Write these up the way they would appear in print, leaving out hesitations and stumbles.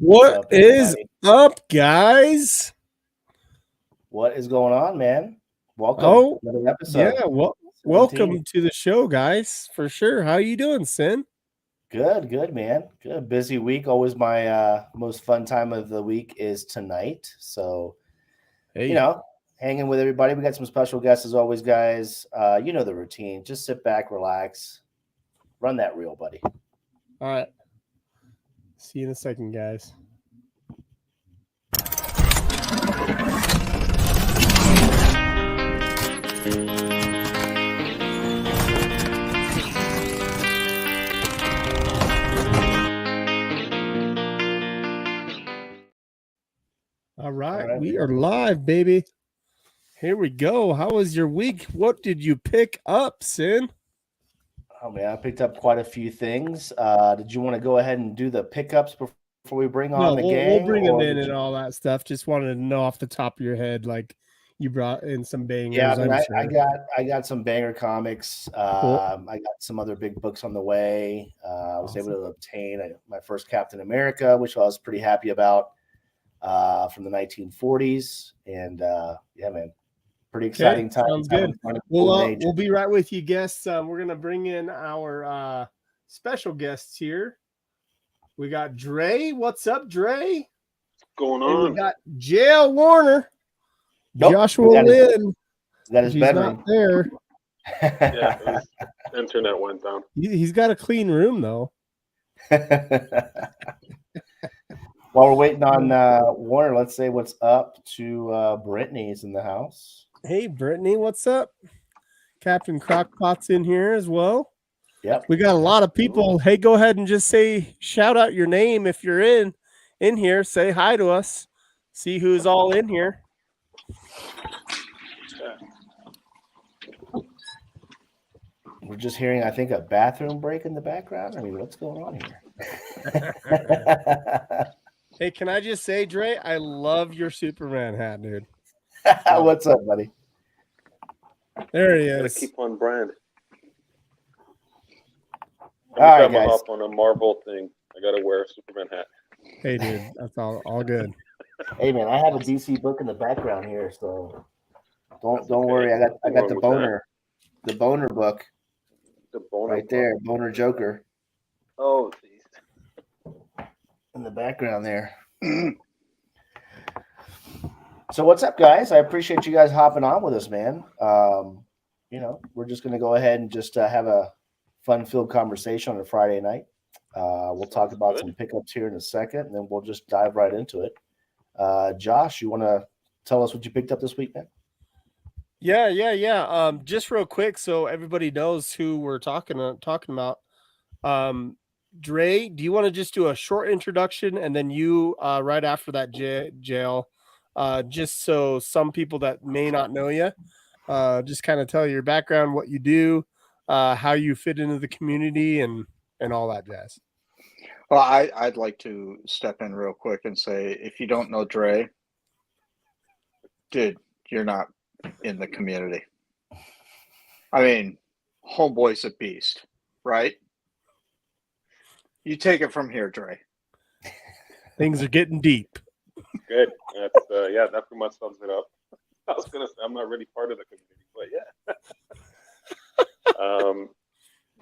What's What up, is everybody? up, guys? What is going on, man? Welcome. Oh, Another episode. yeah. Well, 17. welcome to the show, guys. For sure. How you doing, Sin? Good, man. Good. Busy week. Always my most fun time of the week is tonight. So, Hey. hanging with everybody. We got some special guests as always, guys. You know the routine. Just sit back, relax, run that reel, buddy. All right. See you in a second, guys. All right, we are live, baby. Here we go. How was your week? What did you pick up, Sin? Oh man, I picked up quite a few things. Did you want to go ahead and do the pickups before we bring on No, the we'll gang, bring them or in did and you? all that stuff. Just wanted to know off the top of your head, like you brought in some Yeah, I bangers, mean, I'm I sure. got some banger comics. Cool. I got some other big books on the way. I was able Awesome. to obtain my first Captain America, which I was pretty happy about, from the 1940s. And yeah, man, pretty Okay, exciting times. sounds good. Having golden We'll age. we'll be right with you, guests. We're gonna bring in our special guests here. We got Dre. What's up, Dre? Going And we on? got JL Warner, Nope, Joshua we got Lynn. his He's bedroom. not there. Yeah, his internet went down. He's got a clean room though. While we're waiting on Warner, let's say what's up to Brittany's in the house. Hey, Brittany, what's up? Captain Crockpot's in here as well. Yep. We got a lot of people. Hey, go ahead and just shout out your name if you're in here. Say hi to us. See who's all in here. We're just hearing, I think, a bathroom break in the background. I mean, what's going on here? Hey, can I just say, Dre, I love your Superman hat, dude. What's up, buddy? There he Gotta is. keep on brand. All right, Every time I guys. hop on a Marvel thing, I gotta wear a Superman hat. Hey, dude, that's all good. Hey, man, I have a DC book in the background here, so don't okay. worry. I got Nothing the wrong with boner book The boner right there, Boner Joker Oh, geez. in the background there. So what's up, guys? I appreciate you guys hopping on with us, man. We're just gonna go ahead and just have a fun-filled conversation on a Friday night. We'll talk about good. some pickups here in a second, and then we'll just dive right into it. Josh, you want to tell us what you picked up this week, man? Yeah. Just real quick, so everybody knows who we're talking about. Dre, do you want to just do a short introduction, and then you right after that, Jail, just so some people that may not know you, just kind of tell your background, what you do, how you fit into the community, and all that jazz. Well, I'd like to step in real quick and say, if you don't know Dre, dude, you're not in the community. I mean, homeboy's a beast, right? You take it from here, Dre. Things are getting deep. Good. That's that pretty much sums it up. I was gonna say I'm not really part of the community, but yeah.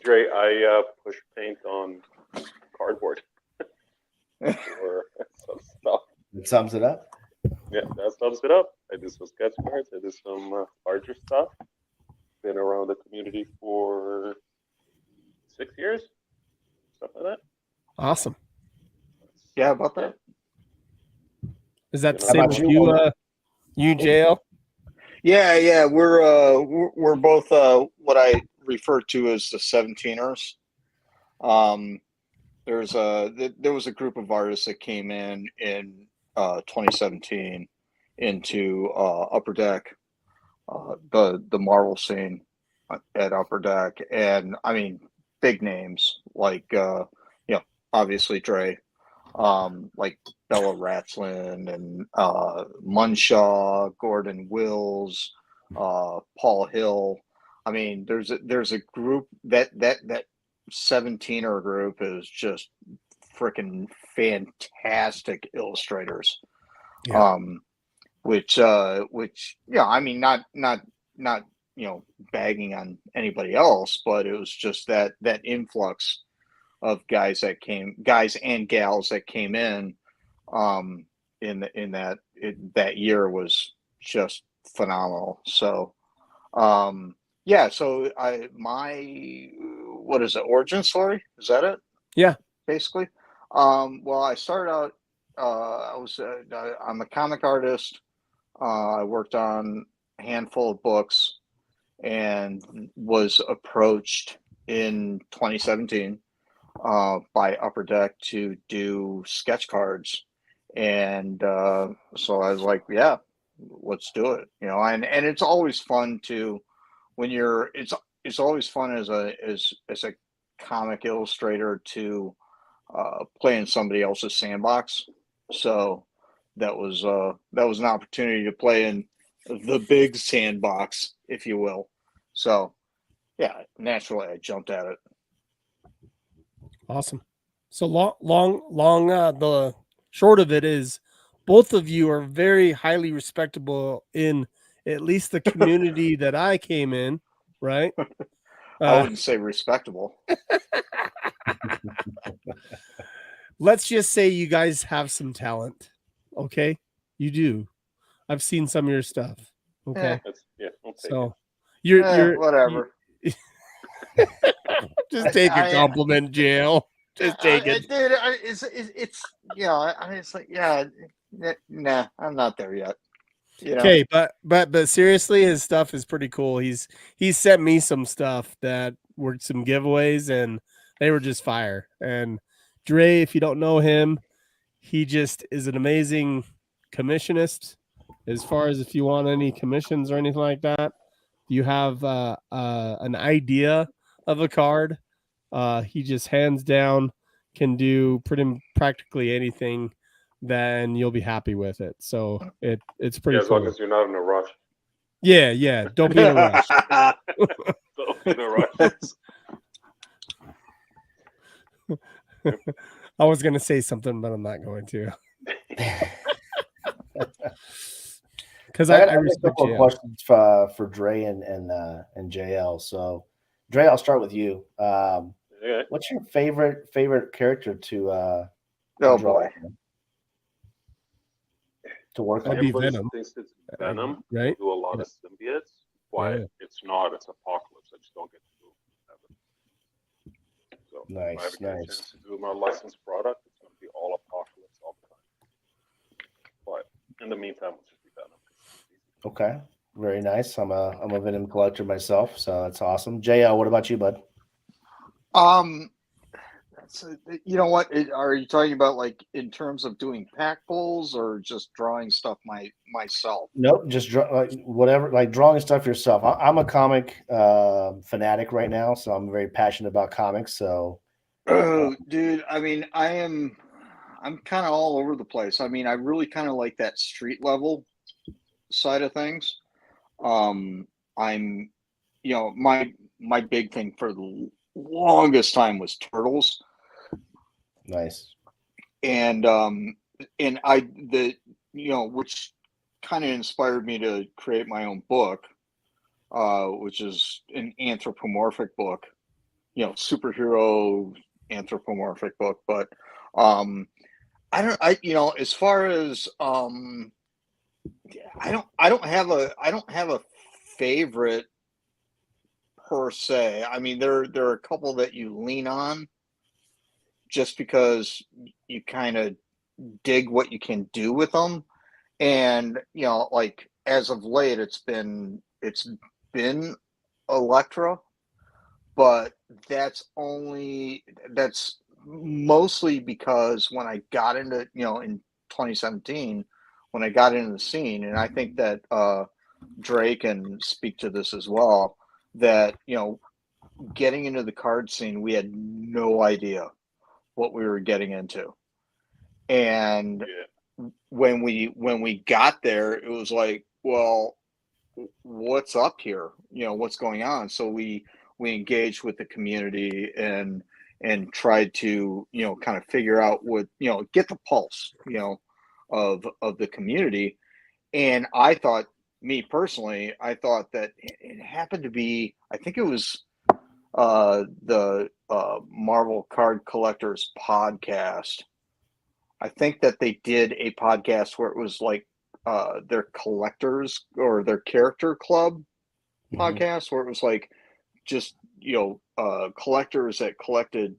Dre, I push paint on cardboard or some stuff. It sums it up. Yeah, that sums it up. I do some sketch cards. I do some larger stuff. Been around the community for 6 years, stuff like that. Awesome. Yeah, about that. Is that the same as you, JL? Yeah. We're both what I refer to as the 17ers. There was a group of artists that came in 2017 into Upper Deck, the Marvel scene at Upper Deck, and I mean big names like obviously Dre, like Bella Ratzlin and Munshaw, Gordon Wills, Paul Hill. I mean, there's a group that 17er group is just freaking fantastic illustrators. Yeah. Which yeah, I mean, not bagging on anybody else, but it was just that influx of guys and gals that came in that year was just phenomenal. So yeah, so what is it, origin story, is that it? Yeah, basically. Well, I started out, I'm a comic artist. I worked on a handful of books and was approached in 2017 by Upper Deck to do sketch cards. And so I was like, yeah, let's do it. And it's always fun to, it's always fun as a comic illustrator to play in somebody else's sandbox. So that was an opportunity to play in the big sandbox, if you will. So yeah, naturally I jumped at it. awesome. So long. The short of it is, both of you are very highly respectable in at least the community that I came in, right? I wouldn't say respectable. Let's just say you guys have some talent. Okay, you do. I've seen some of your stuff. Okay, so you're whatever. Just take a compliment, JL. Just take it, dude. It's like, yeah, nah, I'm not there yet. Okay, but seriously, his stuff is pretty cool. He's sent me some stuff that were some giveaways, and they were just fire. And Dre, if you don't know him, he just is an amazing commissionist. As far as if you want any commissions or anything like that, you have an idea of a card, he just hands down can do practically anything, then you'll be happy with it. So it's pretty as cool. long as you're not in a rush. Yeah. Don't be in a rush. Don't be in a rush. I was going to say something, but I'm not going to. Because I have a couple of questions for Dre and JL. So, Dre, I'll start with you. What's your favorite character to draw? Boy. To work on? Everybody thinks it's Venom. Right? Do a lot of symbiotes, but it's not. It's Apocalypse. I just don't get to do it. So nice. If I ever get a chance to do my licensed product, it's going to be all Apocalypse all the time. But in the meantime, it's just be Venom. Okay, very nice. I'm a Venom collector myself, so that's awesome. JL, what about you, bud? You know what? Are you talking about like in terms of doing pack pulls or just drawing stuff myself? Nope, just whatever, like drawing stuff yourself. I'm a comic fanatic right now, so I'm very passionate about comics. So, dude, I mean, I'm kind of all over the place. I mean, I really kind of like that street level side of things. I'm, my big thing for the longest time was turtles. Nice. And which kind of inspired me to create my own book, which is an anthropomorphic book, superhero anthropomorphic book. But as far as I don't have a favorite per se. I mean, there are a couple that you lean on just because you kind of dig what you can do with them. And, like as of late, it's been Elektra, but that's mostly because when I got into, in 2017, when I got into the scene, and I think that Drake can speak to this as well, that, getting into the card scene, we had no idea what we were getting into. And when we got there, it was like, well, what's up here? What's going on? So we engaged with the community and and tried to, kind of figure out what, get the pulse, of the community. And I thought, me personally, I thought that it happened to be, I think it was the Marvel Card Collectors podcast. I think that they did a podcast where it was like their collectors or their character club podcast, where it was like just, collectors that collected,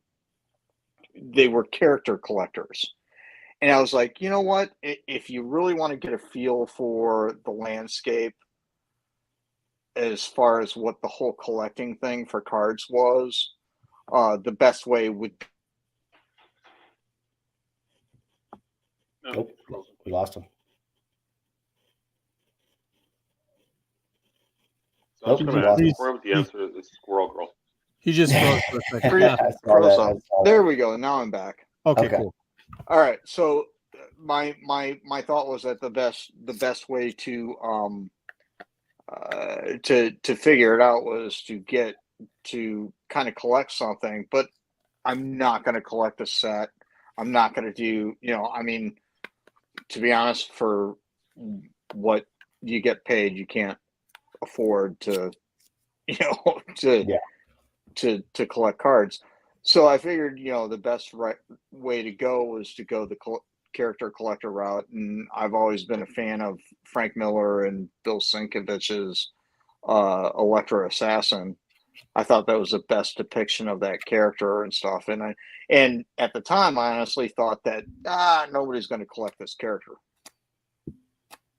they were character collectors. And I was like, you know what? If you really want to get a feel for the landscape as far as what the whole collecting thing for cards was, the best way would be. Nope, we lost him. So I was going to ask confirm the answer is Squirrel Girl. He just froze for a second. I saw that. There we go. Now I'm back. Okay, cool. All right. So my thought was that the best way to figure it out was to get to kind of collect something, but I'm not going to collect a set. I'm not going to do, to be honest, for what you get paid, you can't afford to, to collect cards. So I figured, the best way to go was to go the character collector route. And I've always been a fan of Frank Miller and Bill Sienkiewicz's Electra Assassin. I thought that was the best depiction of that character and stuff. And at the time, I honestly thought that nobody's going to collect this character.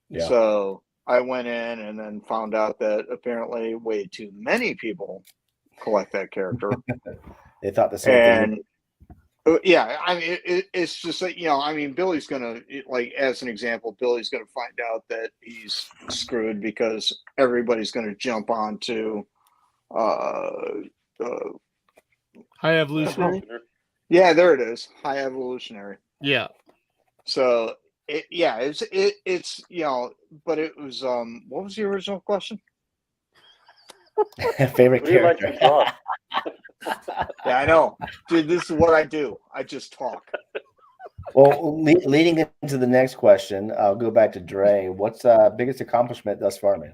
Yeah. So I went in and then found out that apparently way too many people collect that character. They thought the same thing. Yeah, I mean, it's just like, Billy's going to, like, as an example, Billy's going to find out that he's screwed because everybody's going to jump onto High Evolutionary? Yeah, there it is. High Evolutionary. Yeah. So, it's but it was, what was the original question? Favorite character. Yeah, I know. Dude, this is what I do. I just talk. Well, leading into the next question, I'll go back to Dre. What's biggest accomplishment thus far, man?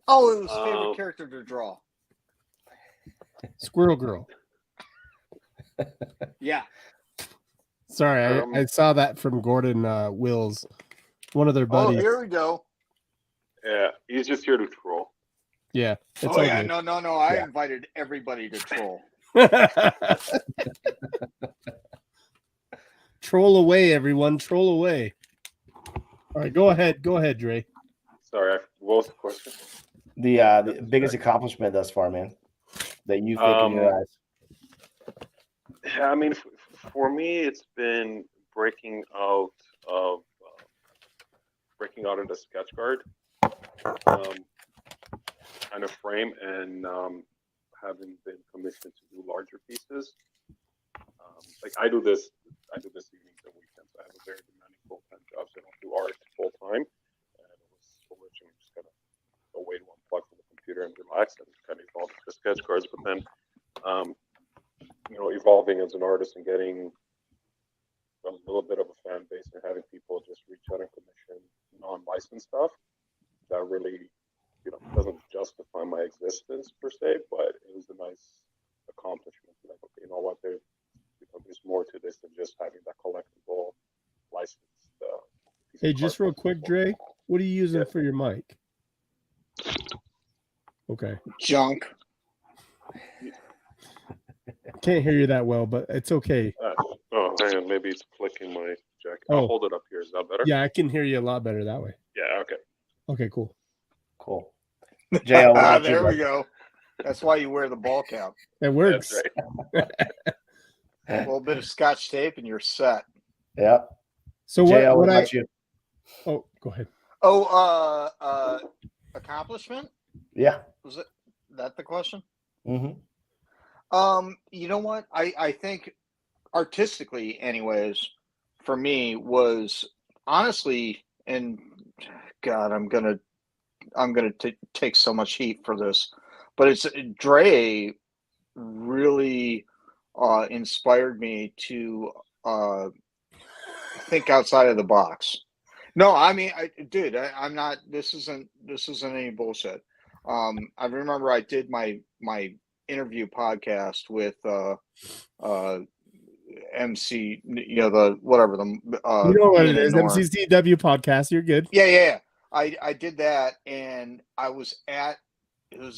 Oh, it was favorite character to draw. Squirrel Girl. Yeah. Sorry, I saw that from Gordon Wills, one of their buddies. Oh, here we go. Yeah, he's just here to troll. Yeah. No. I invited everybody to troll. Troll away, everyone. Troll away. All right, go ahead, Dre. Sorry, what was the question? The biggest accomplishment thus far, man, that you think in your eyes. Yeah, I mean, for me, it's been breaking out of the sketch card kind of frame and having been commissioned to do larger pieces. Like I do this evenings and weekends. I have a very demanding full-time job, so I don't do art full-time. And it was originally just kind of a way to unplug from the computer and relax and kind of evolve the sketch cards. But then, evolving as an artist and getting a little bit of a fan base and having people just reach out and commission non-licensed stuff, that really, doesn't justify my existence per se, but it was a nice accomplishment. Like, okay, you know what, there's more to this than just having that collectible licensed. Hey, just real quick, Dre, what are you using for your mic? Okay. Junk. Can't hear you that well, but it's okay. Hang on, maybe it's clicking my jacket. I'll hold it up here. Is that better? Yeah, I can hear you a lot better that way. Yeah, okay. Okay, cool. Jay, there we go. That's why you wear the ball cap. It works. Right. A little bit of Scotch tape and you're set. Yeah. So Jay, what about you? Oh, go ahead. Oh, accomplishment? Yeah. Was that the question? Mm-hmm. You know what? I think artistically, anyways, for me was honestly, and God, I'm gonna take so much heat for this, but it's Dre really inspired me to think outside of the box. No, I mean, I'm not. This isn't any bullshit. I remember I did my interview podcast with MC, the whatever the You know what it Ian and is, Norm. MCCW podcast. You're good. Yeah. I did that, and it was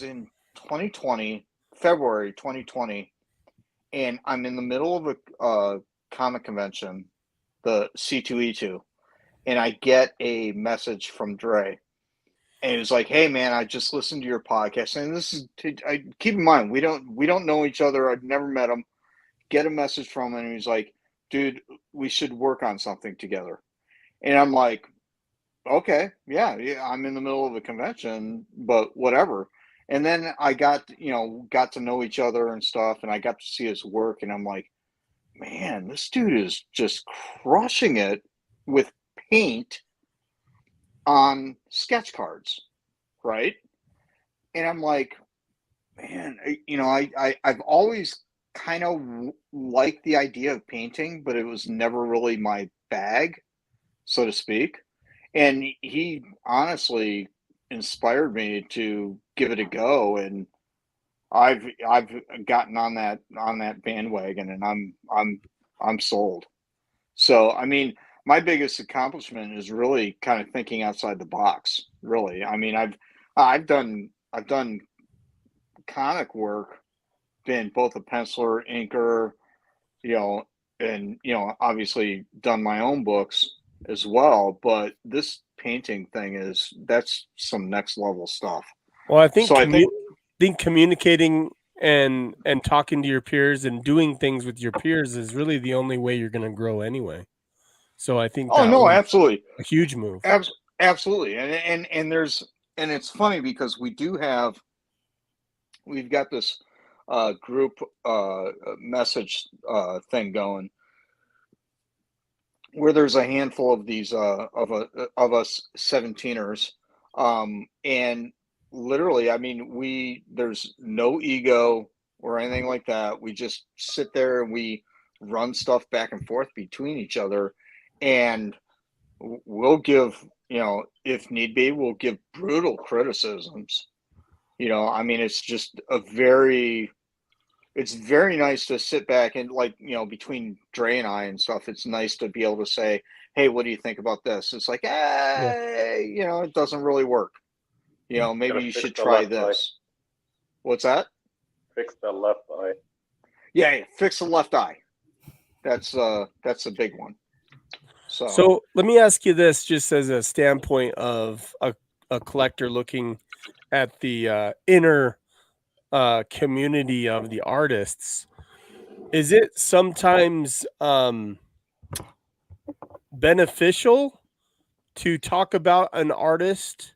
in 2020, February 2020, and I'm in the middle of a comic convention, the C2E2, and I get a message from Dre, and it was like, "Hey man, I just listened to your podcast," and this is keep in mind we don't know each other. I've never met him. Get a message from him, and he's like, "Dude, we should work on something together," and I'm like, okay, yeah, I'm in the middle of a convention, but whatever. And then I got to know each other and stuff, and I got to see his work, and I'm like, man, this dude is just crushing it with paint on sketch cards, right? And I'm like, man, I've always kind of liked the idea of painting, but it was never really my bag, so to speak. And he honestly inspired me to give it a go, and I've gotten on that bandwagon, and I'm sold. So I mean, my biggest accomplishment is really kind of thinking outside the box. Really, I mean, I've done comic work, been both a penciler, inker, and obviously done my own books as well, but this painting thing that's some next level stuff. Well, I think So I think communicating and talking to your peers and doing things with your peers is really the only way you're going to grow anyway. So I think that was absolutely a huge move. Absolutely. And it's funny because we've got this group message thing going, where there's a handful of these of us 17ers, and literally, I mean, there's no ego or anything like that. We just sit there and we run stuff back and forth between each other, and we'll give, if need be, we'll give brutal criticisms. I mean, it's just it's very nice to sit back and, like, between Dre and I and stuff, it's nice to be able to say, hey, what do you think about this? It's like, it doesn't really work. Maybe you should try this. What's that? Fix the left eye. Yeah, fix the left eye. That's a big one. So let me ask you this, just as a standpoint of a collector looking at the inner community of the artists. Is it sometimes beneficial to talk about an artist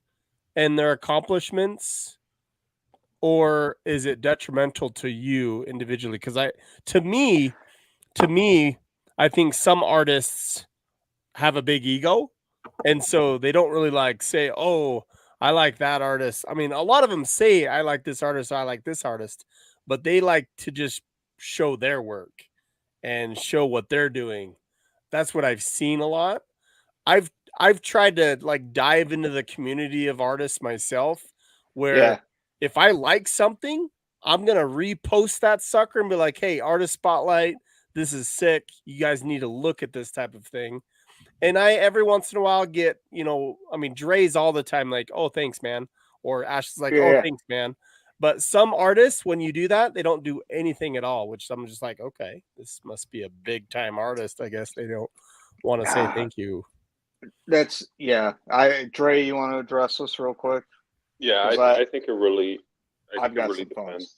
and their accomplishments, or is it detrimental to you individually? Because to me, I think some artists have a big ego, and so they don't really like say, oh, I like that artist. I mean, a lot of them say, I like this artist, I like this artist, but they like to just show their work and show what they're doing. That's what I've seen a lot. I've tried to like dive into the community of artists myself, where if I like something, I'm going to repost that sucker and be like, hey, artist spotlight, this is sick. You guys need to look at this type of thing. And I, every once in a while, get, I mean, Dre's all the time like, oh, thanks, man. Or Ash is like, oh, thanks, man. But some artists, when you do that, they don't do anything at all, which I'm just like, okay, this must be a big time artist. I guess they don't want to say thank you. That's, Dre, you want to address this real quick? Yeah, I think it really, I've got really some depends. thoughts.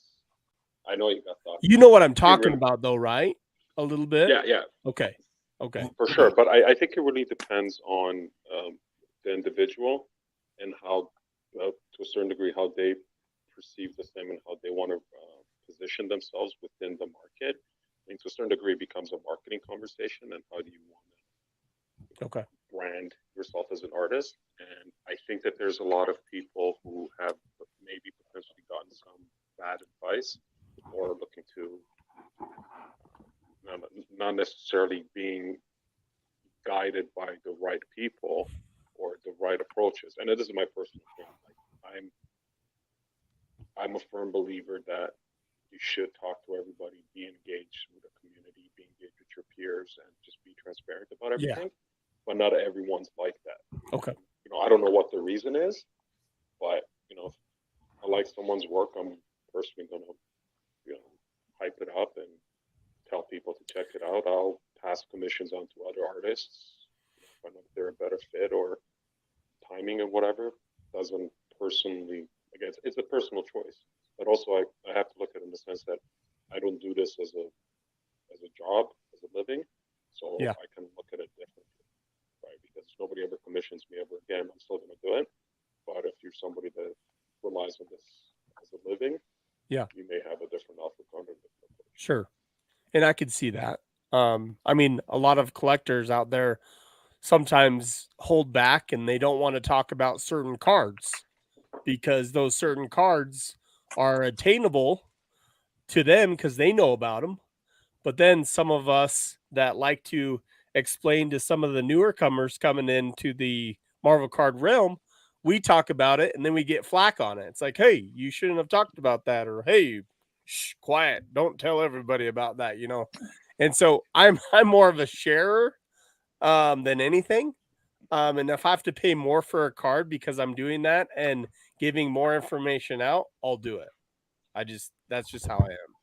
I know you got thoughts. You know what I'm talking about, though, right? A little bit? Yeah. Okay. For sure. But I think it really depends on the individual and how, to a certain degree, how they perceive the same and how they want to position themselves within the market. I mean, to a certain degree, it becomes a marketing conversation, and how do you want to brand yourself as an artist. And I think that there's a lot of people who have maybe potentially gotten some bad advice or looking not necessarily being guided by the right people or the right approaches. And this is my personal opinion. Like, I'm a firm believer that you should talk to everybody, be engaged with the community, be engaged with your peers, and just be transparent about everything. But not everyone's like that. Okay. You know, I don't know what the reason is, but you know, if I like someone's work, I'm personally gonna, you know, hype it up and tell people to check it out. I'll pass commissions on to other artists. You know, if I know they're a better fit or timing and whatever. Doesn't personally, again, it's a personal choice. But also, I have to look at it in the sense that I don't do this as a job, as a living, so I can look at it differently, right? Because nobody ever commissions me ever again. I'm still going to do it. But if you're somebody that relies on this as a living, you may have a different outlook on it. Sure. And I could see that. I mean, a lot of collectors out there sometimes hold back and they don't want to talk about certain cards because those certain cards are attainable to them because they know about them. But then some of us that like to explain to some of the newer comers coming into the Marvel card realm, we talk about it and then we get flack on it. It's like, hey, you shouldn't have talked about that, or hey, shh, quiet, don't tell everybody about that, you know. And so I'm more of a sharer than anything. And if I have to pay more for a card because I'm doing that and giving more information out, I'll do it. That's just how I am.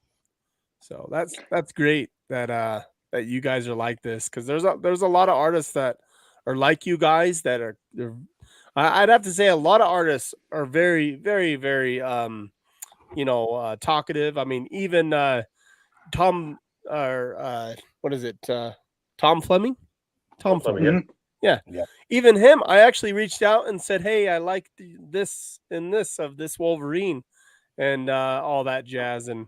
So that's great that you guys are like this, because there's a lot of artists that are like you guys that are. I'd have to say a lot of artists are very, very, very talkative. I mean, even Tom or what is it? Tom Fleming? Tom Fleming. Yeah. Even him, I actually reached out and said, hey, I like this and this of this Wolverine and all that jazz. And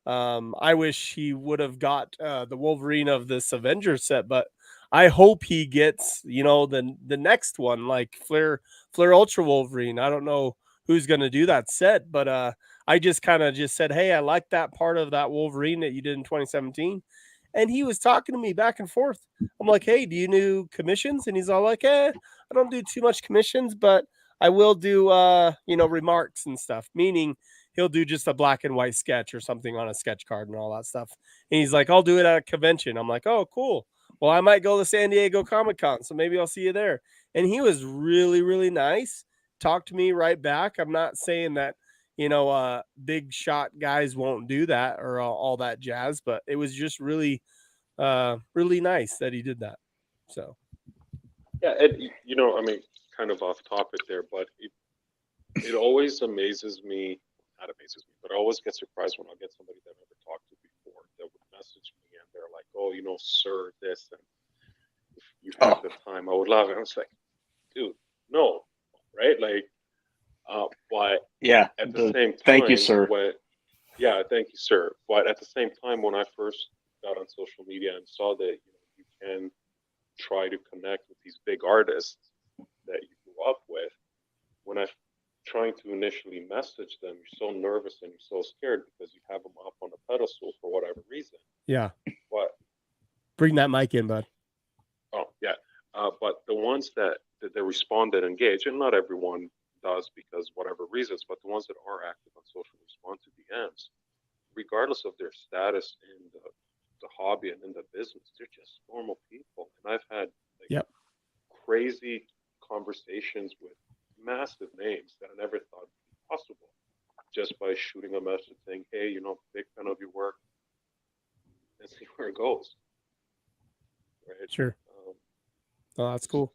I wish he would have got the Wolverine of this Avengers set, but I hope he gets, the next one, like Flair Ultra Wolverine. I don't know who's going to do that set, but I just kind of just said, hey, I like that part of that Wolverine that you did in 2017. And he was talking to me back and forth. I'm like, hey, do you do commissions? And he's all like, I don't do too much commissions, but I will do, remarks and stuff, meaning he'll do just a black and white sketch or something on a sketch card and all that stuff. And he's like, I'll do it at a convention. I'm like, oh, cool. Well, I might go to San Diego Comic-Con, so maybe I'll see you there. And he was really, really nice. Talked to me right back. I'm not saying that, big shot guys won't do that or all that jazz, but it was just really, really nice that he did that. So, yeah, I mean, kind of off topic there, but it always amazes me. Not amazes me, but I always get surprised when I get somebody that I've never talked to before that would message me and they're like, "Oh, sir, this," and if you have the time, I would love it. I was like, "Dude, no, right?" Like, but yeah, at the same time, thank you, sir. Thank you, sir. But at the same time, when I first got on social media and saw that you can try to connect with these big artists that you grew up with, when I trying to initially message them, you're so nervous and you're so scared because you have them up on a pedestal for whatever reason. Yeah. But bring that mic in, bud. Oh yeah. But the ones that respond and engage, and not everyone does because whatever reasons, but the ones that are active on social respond to DMs, regardless of their status in the hobby and in the business, they're just normal people. And I've had crazy conversations with massive names that I never thought would be possible just by shooting a message saying, hey, big fan of your work, and see where it goes. Right? Sure. Oh, that's cool.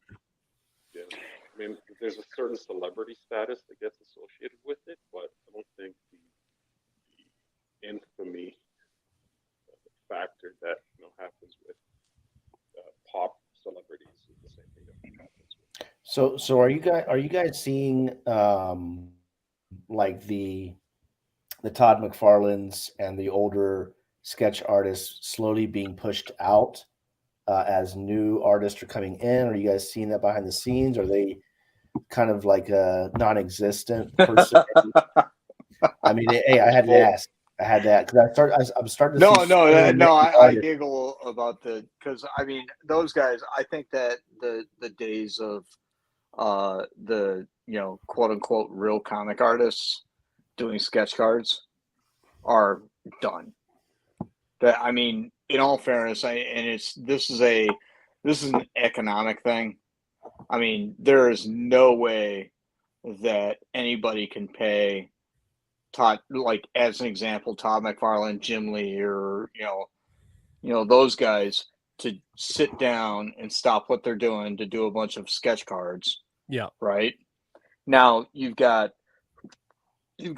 Yeah. I mean, there's a certain celebrity status that gets associated with it, but I don't think the infamy factor that happens with pop celebrities is the same thing that happens with. So are you guys seeing like the Todd McFarlanes and the older sketch artists slowly being pushed out as new artists are coming in? Are you guys seeing that behind the scenes? Are they kind of like a non-existent person? I mean, hey, I had to I had that because I'm starting to see. I giggle about because I mean those guys. I think that the days of the quote unquote real comic artists doing sketch cards are done. That I mean, in all fairness, this is an economic thing. I mean, there is no way that anybody can pay Todd, like as an example, Todd McFarlane, Jim Lee, or those guys to sit down and stop what they're doing to do a bunch of sketch cards. Yeah. Right. Now you've got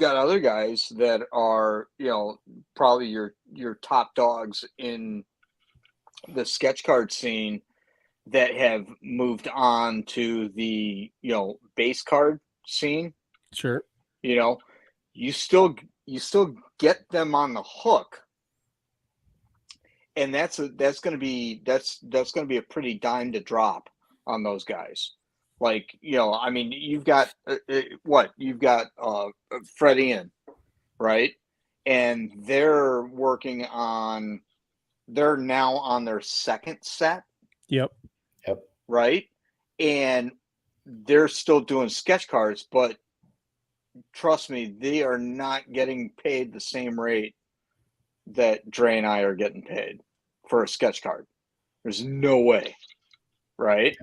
other guys that are, probably your top dogs in the sketch card scene that have moved on to the, base card scene. Sure. You still get them on the hook. And that's going to be a pretty dime to drop on those guys. Like, I mean, you've got Fred Ian, right? And they're now on their second set. Yep. Right. And they're still doing sketch cards, but trust me, they are not getting paid the same rate that Dre and I are getting paid for a sketch card. There's no way. Right.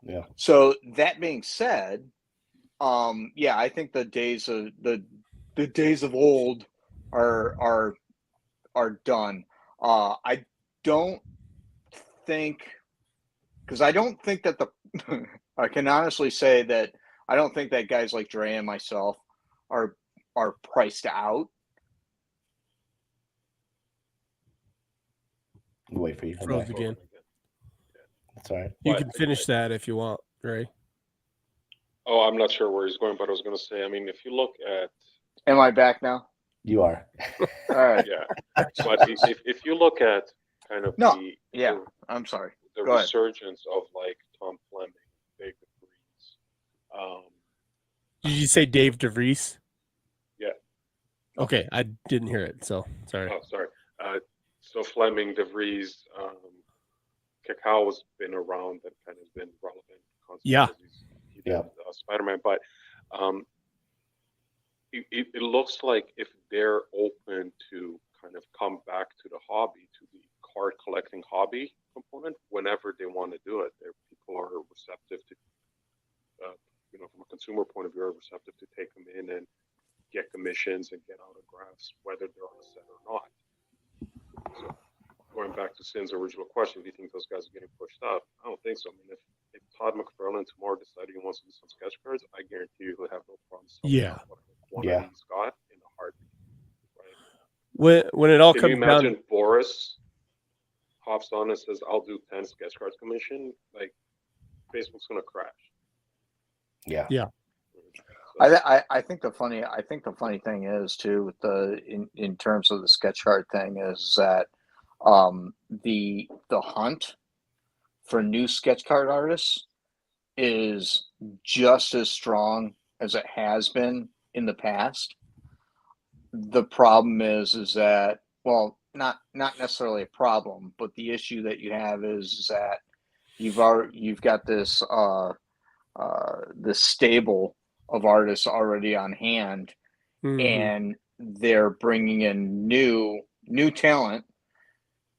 Yeah. So that being said, I think the days of the days of old are done. I don't think, because I don't think that I can honestly say that I don't think that guys like Dre and myself are priced out. Wait for you. Froze again. That's all right. You can finish that if you want, Ray. Oh, I'm not sure where he's going, but I was going to say, I mean, if you look at... Am I back now? You are. All right. Yeah. But if you look at kind of I'm sorry. The Go resurgence of like Tom Fleming, Dave DeVries. Did you say Dave DeVries? Yeah. Okay, I didn't hear it, so sorry. Oh, sorry. So Fleming, DeVries, Cacao has been around and kind of been relevant. Yeah. He did Spider-Man, but it looks like if they're open to kind of come back to the hobby, to the card collecting hobby component, whenever they want to do it, people are receptive to, from a consumer point of view, are receptive to take them in and get commissions and get autographs, whether they're on a set or not. So going back to Sin's original question, do you think those guys are getting pushed up? I don't think so. I mean, if Todd McFarlane tomorrow decided he wants to do some sketch cards, I guarantee you he'll have no problem. One of these got in the heartbeat. Right? When it all Can comes you imagine down, Boris hops on and says, "I'll do 10 sketch cards commission." Like, Facebook's gonna crash. Yeah. Yeah. I think the funny thing is too with in terms of the sketch card thing is that the hunt for new sketch card artists is just as strong as it has been in the past. The problem is that, well, not necessarily a problem, but the issue that you have is that you've got this this stable of artists already on hand, and they're bringing in new talent,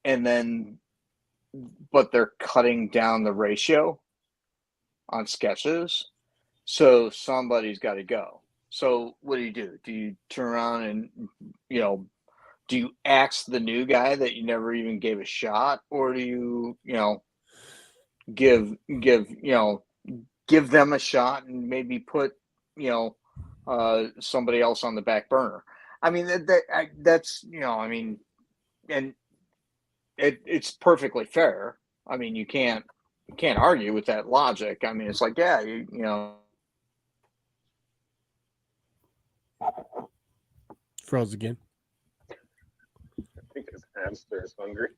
and then but they're cutting down the ratio on sketches, so somebody's got to go. So what do? Do you turn around and do you axe the new guy that you never even gave a shot, or do you give them a shot and maybe put somebody else on the back burner? I mean that's I mean, and it's perfectly fair. I mean, you can't argue with that logic. I mean, it's like, yeah, Froze again. I think his hamster is hungry.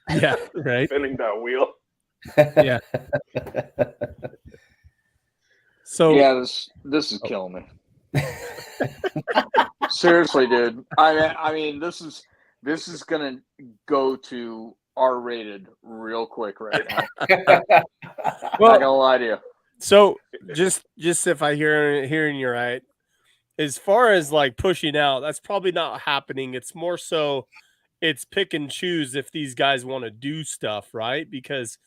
Yeah, right. Spinning that wheel. Yeah. So yeah, this is killing me. Seriously, dude. I mean, this is gonna go to R-rated real quick right now. Not gonna lie to you. So just if I hearing you right, as far as like pushing out, that's probably not happening. It's more so it's pick and choose if these guys want to do stuff, right? Because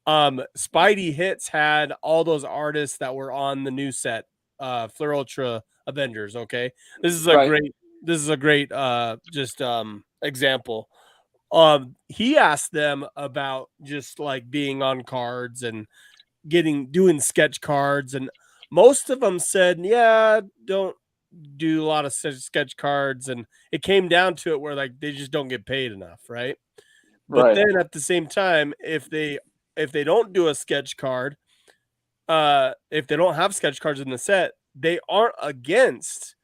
Spidey Hits had all those artists that were on the new set, Fleur Ultra Avengers. Okay, this is a Right. great just example. He asked them about just like being on cards and doing sketch cards, and most of them said, yeah, don't do a lot of sketch cards, and it came down to it where like they just don't get paid enough, right? But Right. then at the same time, if they don't do a sketch card, if they don't have sketch cards in the set, they aren't against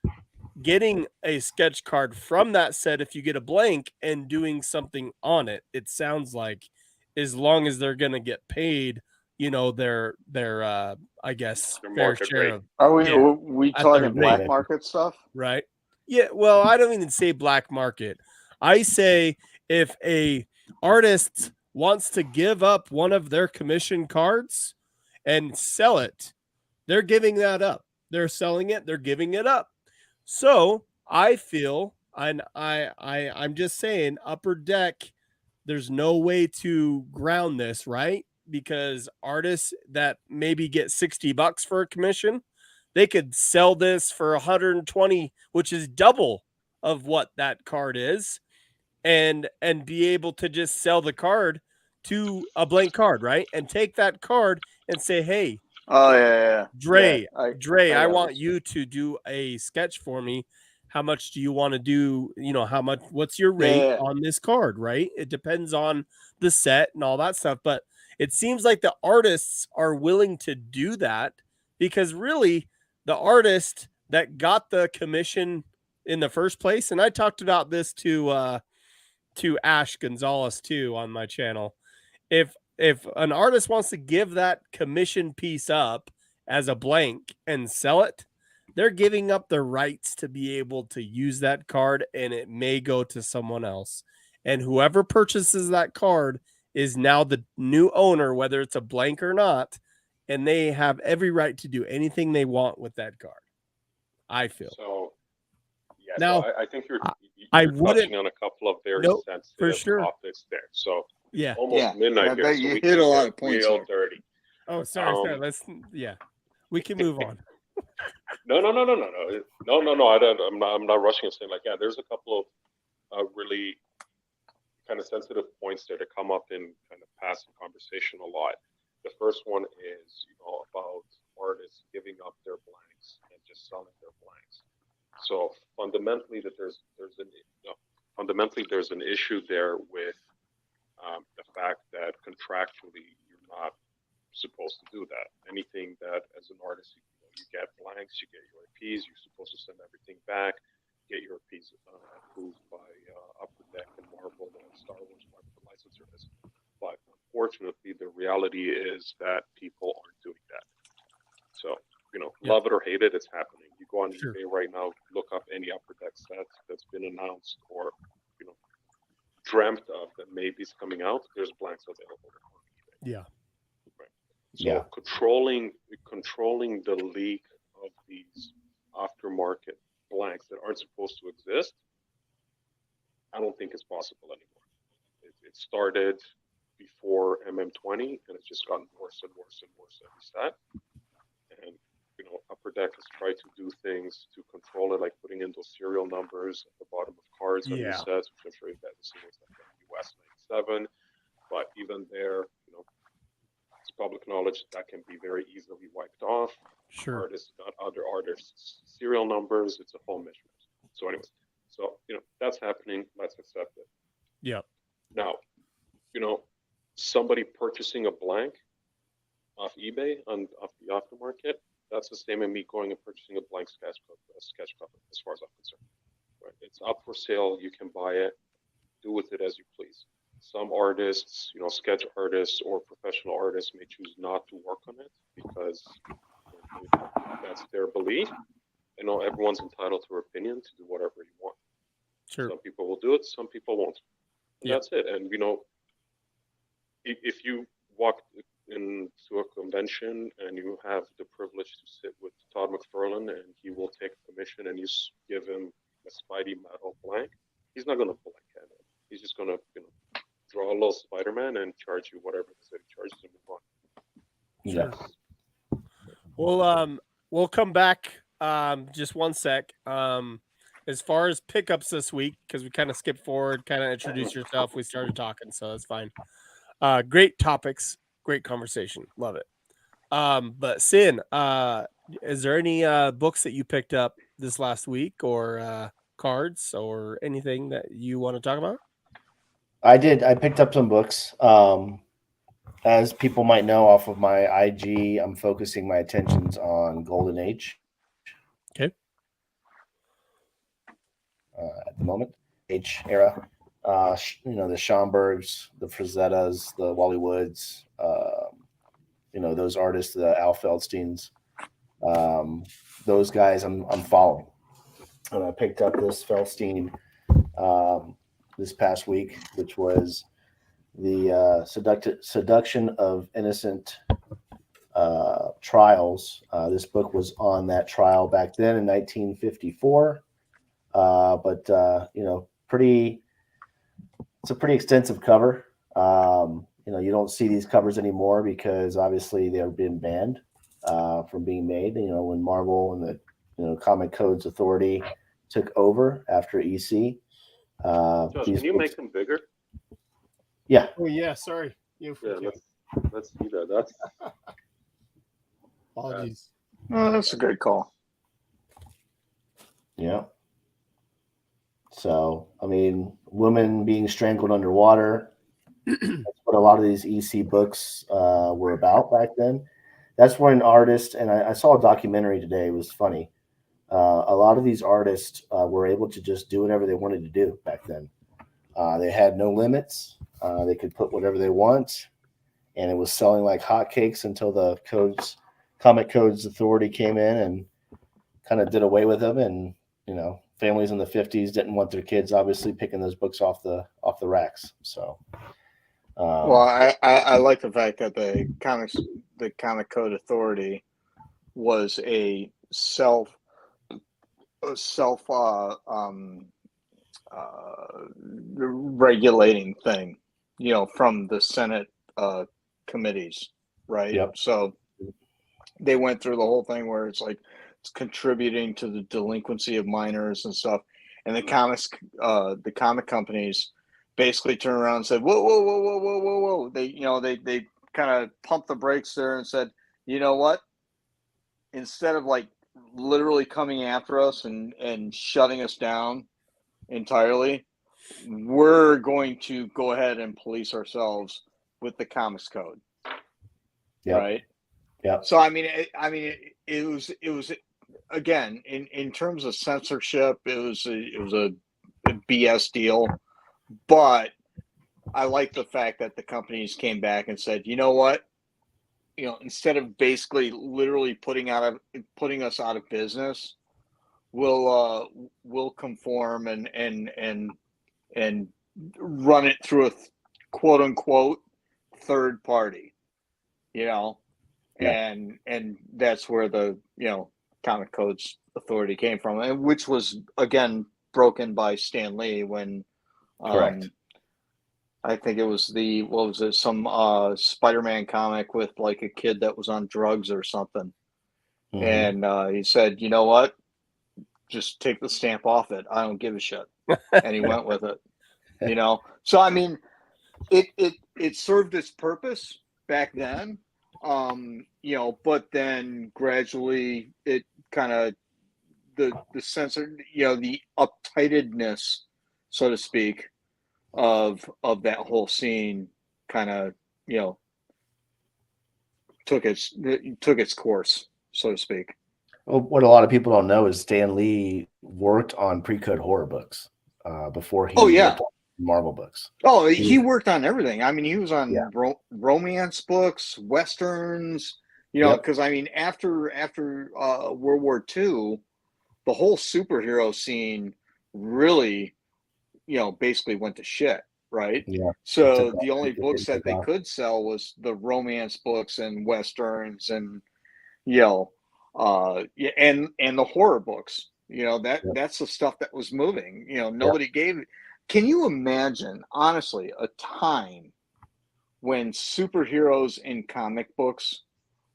getting a sketch card from that set if you get a blank and doing something on it. It sounds like, as long as they're gonna get paid, their I guess Their fair market share rate. of, Are we yeah, at talking their black rate, market stuff? right? Yeah, well, I don't even say black market. I say if a artist wants to give up one of their commission cards and sell it, they're giving that up. They're selling it, they're giving it up. So I feel, and I'm just saying, Upper Deck, there's no way to ground this, right? Because artists that maybe get $60 for a commission, they could sell this for 120, which is double of what that card is, and be able to just sell the card to a blank card, right? And take that card and say, hey, Oh yeah. Dre, I I got want this. you to do a sketch for me. How much do you want to do? How much, what's your rate Yeah. on this card, right? It depends on the set and all that stuff. But it seems like the artists are willing to do that, because really the artist that got the commission in the first place, and I talked about this to Ash Gonzalez too on my channel. If an artist wants to give that commission piece up as a blank and sell it, they're giving up the rights to be able to use that card, and it may go to someone else. And whoever purchases that card is now the new owner, whether it's a blank or not, and they have every right to do anything they want with that card, I feel. So, yeah. Now, so I think you're I touching wouldn't. on a couple of very Nope, for sensitive sure. topics there. So Yeah. almost midnight I here, bet so you we hit can a lot get of points real here. dirty. Oh, sorry. Yeah, we can move on. No. I'm not rushing and saying like, yeah. There's a couple of really kind of sensitive points there to come up in kind of passive conversation a lot. The first one is, about artists giving up their blanks and just selling their blanks. So fundamentally, there's an issue there with the fact that contractually you're not supposed to do that. Anything that as an artist you get blanks, you get your IPs, you're supposed to send everything back, get your IPs approved by Upper Deck and Marvel and Star Wars, whatever the licensor is. But unfortunately, the reality is that people aren't doing that. So, love it or hate it, it's happening. You go on eBay right now, look up any Upper Deck set that's been announced or, dreamt of that maybe is coming out, there's blanks available on eBay. Yeah. Right. So controlling the leak of these aftermarket blanks that aren't supposed to exist, I don't think it's possible anymore. It started before MM20, and it's just gotten worse and worse and worse every set. And Upper Deck has tried to do things to control it, like putting in those serial numbers at the bottom of cards on these sets, which I'm sure you guys have seen with like US 97. But even there, it's public knowledge that can be very easily wiped off. Sure. Artists got other artists' serial numbers. It's a whole mishmash. So, anyways, that's happening. Let's accept it. Yeah. Now, somebody purchasing a blank off eBay off the aftermarket, that's the same as me going and purchasing a blank sketch cover, as far as I'm concerned. Right? It's up for sale. You can buy it. Do with it as you please. Some artists, sketch artists or professional artists may choose not to work on it because that's their belief. everyone's entitled to their opinion to do whatever you want. Sure. Some people will do it, some people won't. And Yeah. that's it. And if you walk into a convention and you have the privilege to sit with Todd McFarlane and he will take a commission and you give him a Spidey metal blank, he's not going to pull a cannon. He's just going to draw a little Spider-Man and charge you whatever the city charges and move on. Yeah. We'll come back. Just one sec. As far as pickups this week, because we kind of skipped forward, kind of introduce yourself. We started talking, so that's fine. Great topics, great conversation, love it. But Sin, is there any books that you picked up this last week, or cards, or anything that you want to talk about? I did. I picked up some books. As people might know off of my IG, I'm focusing my attentions on Golden Age. Okay. At the moment, Age era. The Schomburgs, the Frazettas, the Wally Woods, those artists, the Al Feldsteins, those guys I'm following. And I picked up this Feldstein this past week, which was the Seduction of Innocent Trials. This book was on that trial back then in 1954. It's a pretty extensive cover. You don't see these covers anymore because obviously they're being banned from being made. When Marvel and the Comic Codes Authority took over after EC. Josh, can you make them bigger? Yeah. Oh yeah, sorry. Let's see that. That's apologies. Oh, that's a good call. Yeah. So, women being strangled underwater. That's what a lot of these EC books were about back then. That's when artists, and I saw a documentary today, it was funny. A lot of these artists were able to just do whatever they wanted to do back then. They had no limits. They could put whatever they want, and it was selling like hotcakes until the Comic Codes Authority came in and kind of did away with them. And families in the 50s didn't want their kids obviously picking those books off the racks. So, I like the fact that the Comic Code Authority was a self regulating thing, from the Senate committees, right? Yep. So they went through the whole thing where it's like it's contributing to the delinquency of minors and stuff, and the comic companies basically turned around and said, whoa. They kind of pumped the brakes there and said, you know what? Instead of like literally coming after us and shutting us down entirely, we're going to go ahead and police ourselves with the Comics Code. Yep. Right? Yeah. So it was again in terms of censorship, it was a BS deal. But I like the fact that the companies came back and said, you know what? Instead of basically literally putting us out of business, we'll conform and run it through a quote unquote third party, Yeah. and that's where the Comic Codes Authority came from, and which was again broken by Stan Lee when Correct. I think it was some Spider-Man comic with like a kid that was on drugs or something. Mm-hmm. And he said, you know what? Just take the stamp off it. I don't give a shit. And he went with it. So it served its purpose back then. But then gradually it kind of the censor, the uptightedness, so to speak, of that whole scene kind of took its course, so to speak. Well, what a lot of people don't know is Stan Lee worked on pre-code horror books before he worked on Marvel books. Oh, he worked on everything. He was on romance books, westerns, because after World War II, the whole superhero scene really, basically went to shit, right? Yeah. So Took the off. only It books didn't that take they off. could sell was the romance books and westerns and yeah, and the horror books. Yep. That's the stuff that was moving. Yep. Nobody gave. Can you imagine, honestly, a time when superheroes in comic books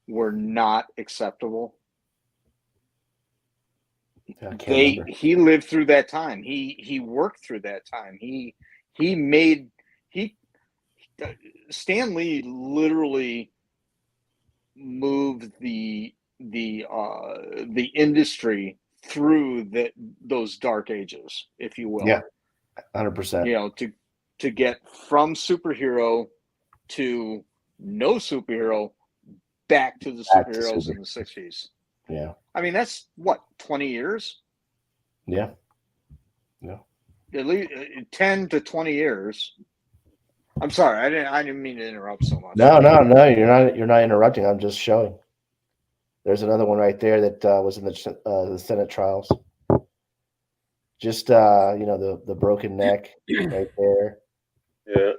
were not acceptable? I can't remember. He lived through that time. He worked through that time. He made he Stan Lee literally moved the industry through those dark ages, if you will. Yeah, 100%. To get from superhero to no superhero back to the Back to superheroes super. in the 60s. Yeah. I mean, that's what, 20 years? Yeah. Yeah. At least 10 to 20 years. I'm sorry, I didn't mean to interrupt so much. No. You're not interrupting. I'm just showing. There's another one right there that was in the Senate trials. Just the broken neck right there. Yeah.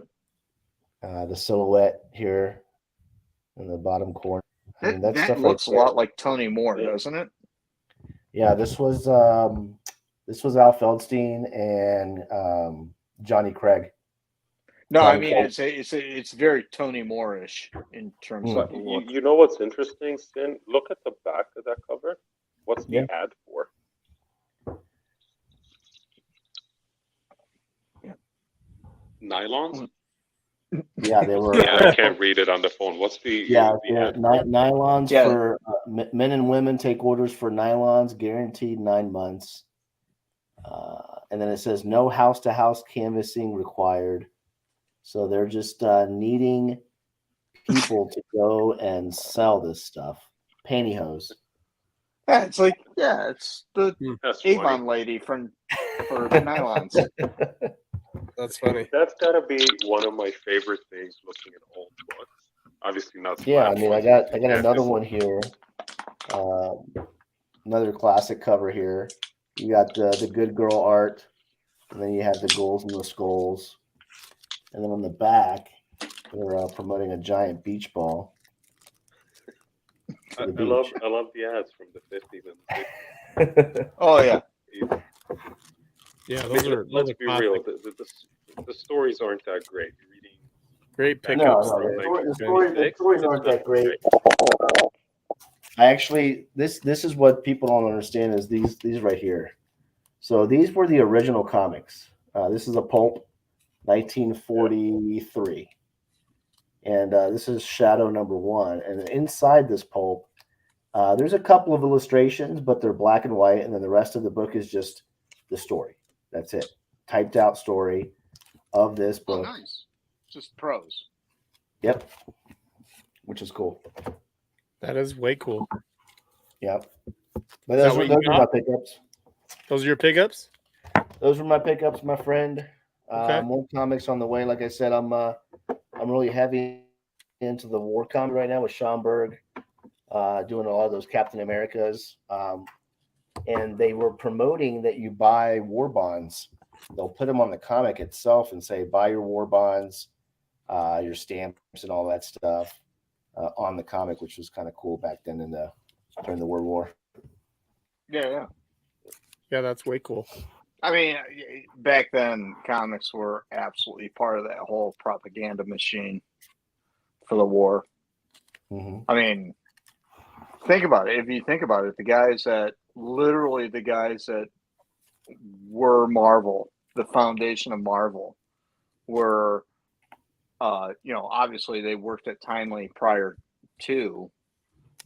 The silhouette here in the bottom corner. I mean, That stuff looks right a lot like Tony Moore, doesn't it? Yeah, this was Al Feldstein and Johnny Craig. No, Johnny I mean Craig. it's very Tony Moore-ish in terms But of the look. you know what's interesting, Sin? Look at the back of that cover. What's the ad for? Yeah. Nylons? Yeah, they were. Yeah, I can't read it on the phone. What's the ad for? Nylons Yeah. for men and women take orders for nylons, guaranteed 9 months. And then it says no house-to-house canvassing required. So they're just needing people to go and sell this stuff. Pantyhose. Yeah, it's the That's Avon funny. lady for nylons. That's funny. That's gotta be one of my favorite things looking at old books. Obviously not. Yeah, I Slabs mean, I ones, got because you can't another miss one here. Another classic cover here. You got the good girl art, and then you have the ghouls and the skulls, and then on the back, they're promoting a giant beach ball. I The love the ads from the 50s and the 60s. Oh yeah. Yeah, I mean, let's be classic. real. The stories aren't that great. You're reading Great No, pickups. the Six, stories it's aren't not that great. great. I actually this is what people don't understand is these right here. So these were the original comics. This is a pulp, 1943, and this is Shadow #1. And inside this pulp, there's a couple of illustrations, but they're black and white, and then the rest of the book is just the story. That's it, typed out story of this book. Oh, nice. Just prose. Yep, which is cool. That is way cool. Yep. But Is that those what you were my got? pickups. Those are your pickups? Those were my pickups, my friend. Okay. More comics on the way. Like I said, I'm really heavy into the war comic right now with Schomburg, doing a lot of those Captain Americas. And they were promoting that you buy war bonds. They'll put them on the comic itself and say, buy your war bonds, your stamps and all that stuff on the comic, which was kind of cool back then during the World War. Yeah. Yeah, that's way cool. I mean, back then, comics were absolutely part of that whole propaganda machine for the war. Mm-hmm. I mean, think about it. If you think about it, the guys that were Marvel, the foundation of Marvel, were, obviously they worked at Timely prior to,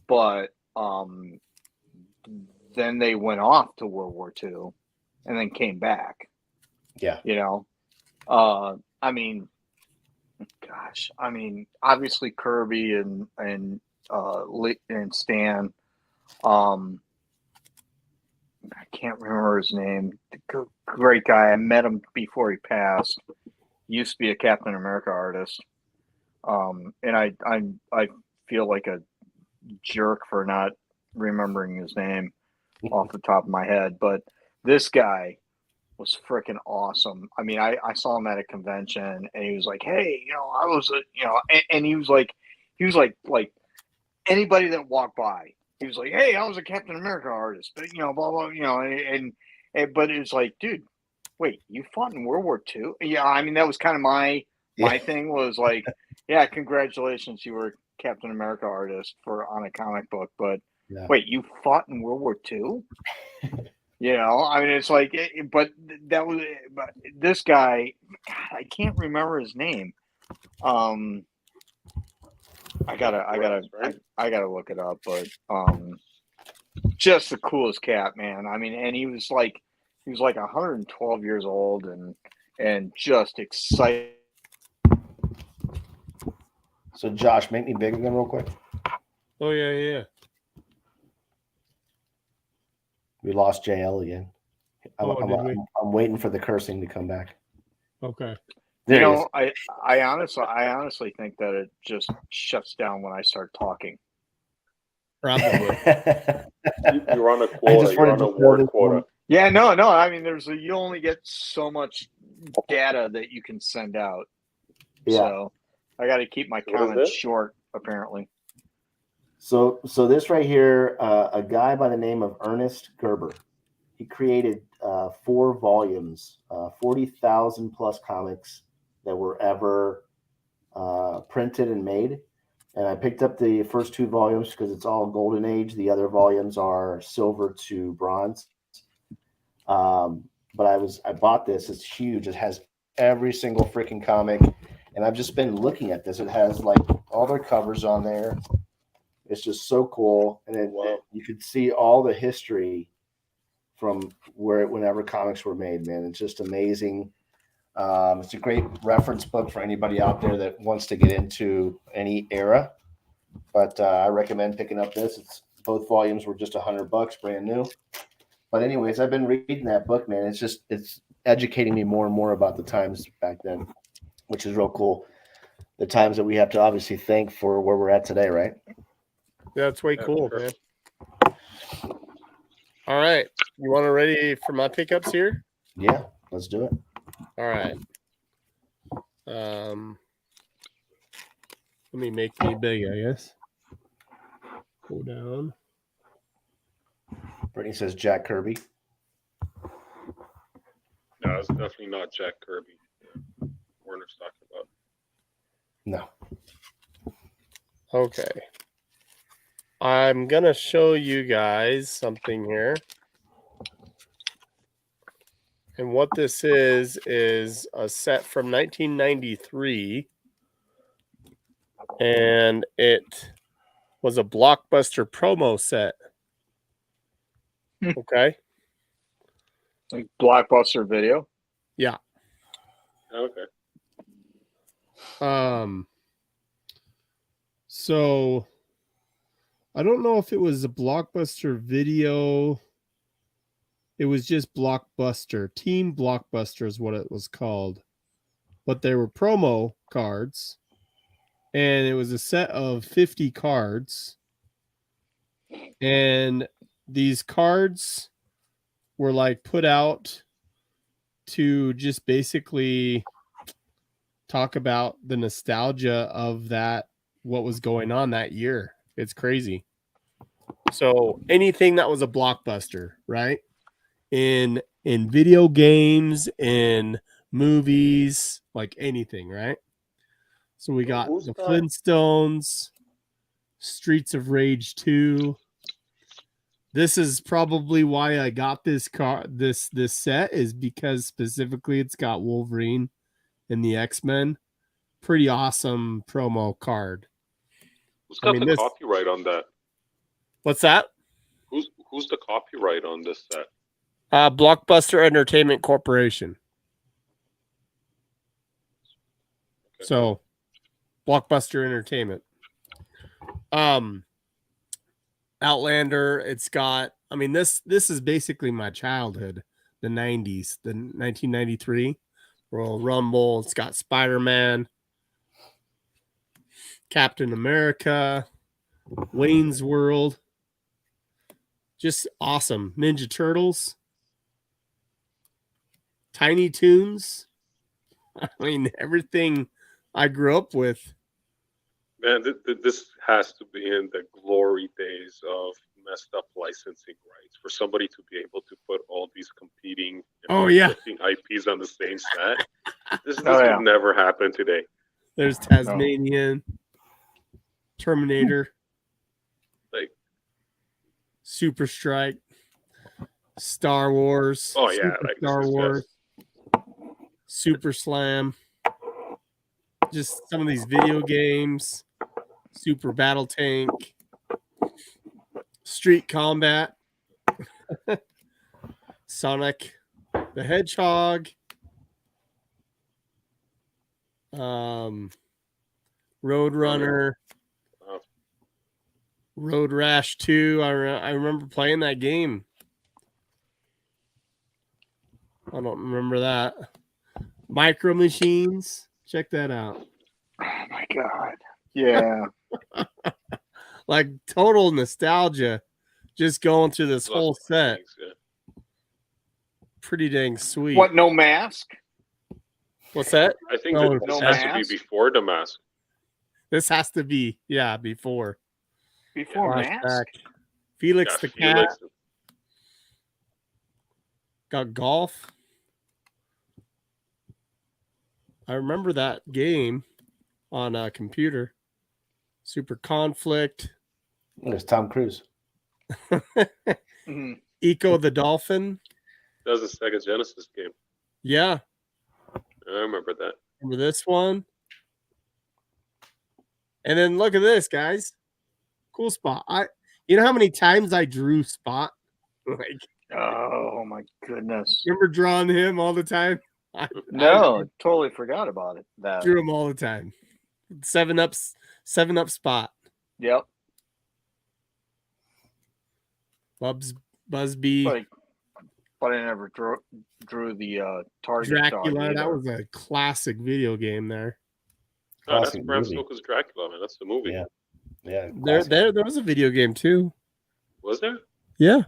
but then they went off to World War II and then came back. Yeah. I mean, obviously Kirby and Stan. I can't remember his name. Great guy. I met him before he passed. Used to be a Captain America artist. And I feel like a jerk for not remembering his name. off the top of my head, but this guy was freaking awesome. I mean, I saw him at a convention, and he was like, "Hey, I was and he was like anybody that walked by, he was like, "Hey, I was a Captain America artist," but blah blah, but it's like, dude, wait, you fought in World War II? Yeah, I mean, that was kind of my thing was like, yeah, congratulations, you were Captain America artist on a comic book, but wait, you fought in World War II? I mean, it's like, but this guy, God, I can't remember his name. I gotta look it up, but just the coolest cat, man. I mean, and he was like 112 years old and just excited. So Josh, make me big again real quick. Oh yeah. We lost JL again. I'm waiting for the cursing to come back. Okay. There he is. I honestly think that it just shuts down when I start talking. Probably. You're on a quota. You're on a word quota. Yeah, no. I mean, you only get so much data that you can send out. Yeah. So I got to keep my comments short, apparently. So this right here, a guy by the name of Ernest Gerber, he created 4 volumes, 40,000 plus comics that were ever printed and made. And I picked up the first 2 volumes because it's all golden age. The other volumes are silver to bronze. But I bought this. It's huge. It has every single freaking comic. And I've just been looking at this. It has like all their covers on there. It's just so cool. And you could see all the history from whenever comics were made, man. It's just amazing. It's a great reference book for anybody out there that wants to get into any era. But I recommend picking up this. Both volumes were just $100, brand new. But anyways, I've been reading that book, man. It's educating me more and more about the times back then, which is real cool. The times that we have to obviously thank for where we're at today, right? Yeah, it's way cool, man. All right. You want to ready for my pickups here? Yeah, let's do it. All right. Let me make me big, I guess. Go down. Brittany says Jack Kirby. No, it's definitely not Jack Kirby. Warner's talking about. No. Okay. I'm going to show you guys something here. And what this is a set from 1993. And it was a Blockbuster promo set. Okay. Like Blockbuster Video? Yeah. Okay. So I don't know if it was a Blockbuster Video. It was just Blockbuster. Team Blockbuster is what it was called. But they were promo cards. And it was a set of 50 cards. And these cards were like put out to just basically talk about the nostalgia of that, what was going on that year. It's crazy. So anything that was a blockbuster, right? In video games, in movies, like anything, right? So we got the Flintstones, Streets of Rage 2. This is probably why I got this set, is because specifically it's got Wolverine and the X-Men. Pretty awesome promo card. Who's got the copyright on that? What's that? Who's the copyright on this set? Blockbuster Entertainment Corporation. Okay. So Blockbuster Entertainment. Outlander, it's got, I mean, this is basically my childhood, the 90s, the 1993 Royal Rumble. It's got Spider-Man, Captain America, Wayne's World. Just awesome. Ninja Turtles, Tiny Toons. I mean, everything I grew up with. Man, this has to be in the glory days of messed up licensing rights for somebody to be able to put all these competing conflicting IPs on the same set. This would never happen today. There's Tasmanian, Terminator, like Super Strike, Star Wars. Oh yeah, like Star Wars, Super Slam. Just some of these video games, Super Battle Tank, Street Combat, Sonic the Hedgehog, Roadrunner, Road Rash 2. I remember playing that game. I don't remember that. Micro Machines. Check that out. Oh my God. Yeah. Like total nostalgia. Just going through this whole set. Pretty dang sweet. What, no mask? What's that? I think this has to be before the mask. This has to be, before. Before mask? Felix the Cat. Got golf. I remember that game on a computer. Super Conflict. There's Tom Cruise. Eco the Dolphin. That was a Sega Genesis game. Yeah. I remember that. Remember this one? And then look at this, guys. Cool Spot. You know how many times I drew Spot? Like, oh my goodness. Remember drawing him all the time? Totally forgot about it. That drew him all the time. 7-Up Spot. Yep. Busby. But I never drew the Target Dracula. That was a classic video game there. Oh, that's Bram Stoker's Dracula, man. That's the movie. Yeah. There was a video game too. Was there? Yeah.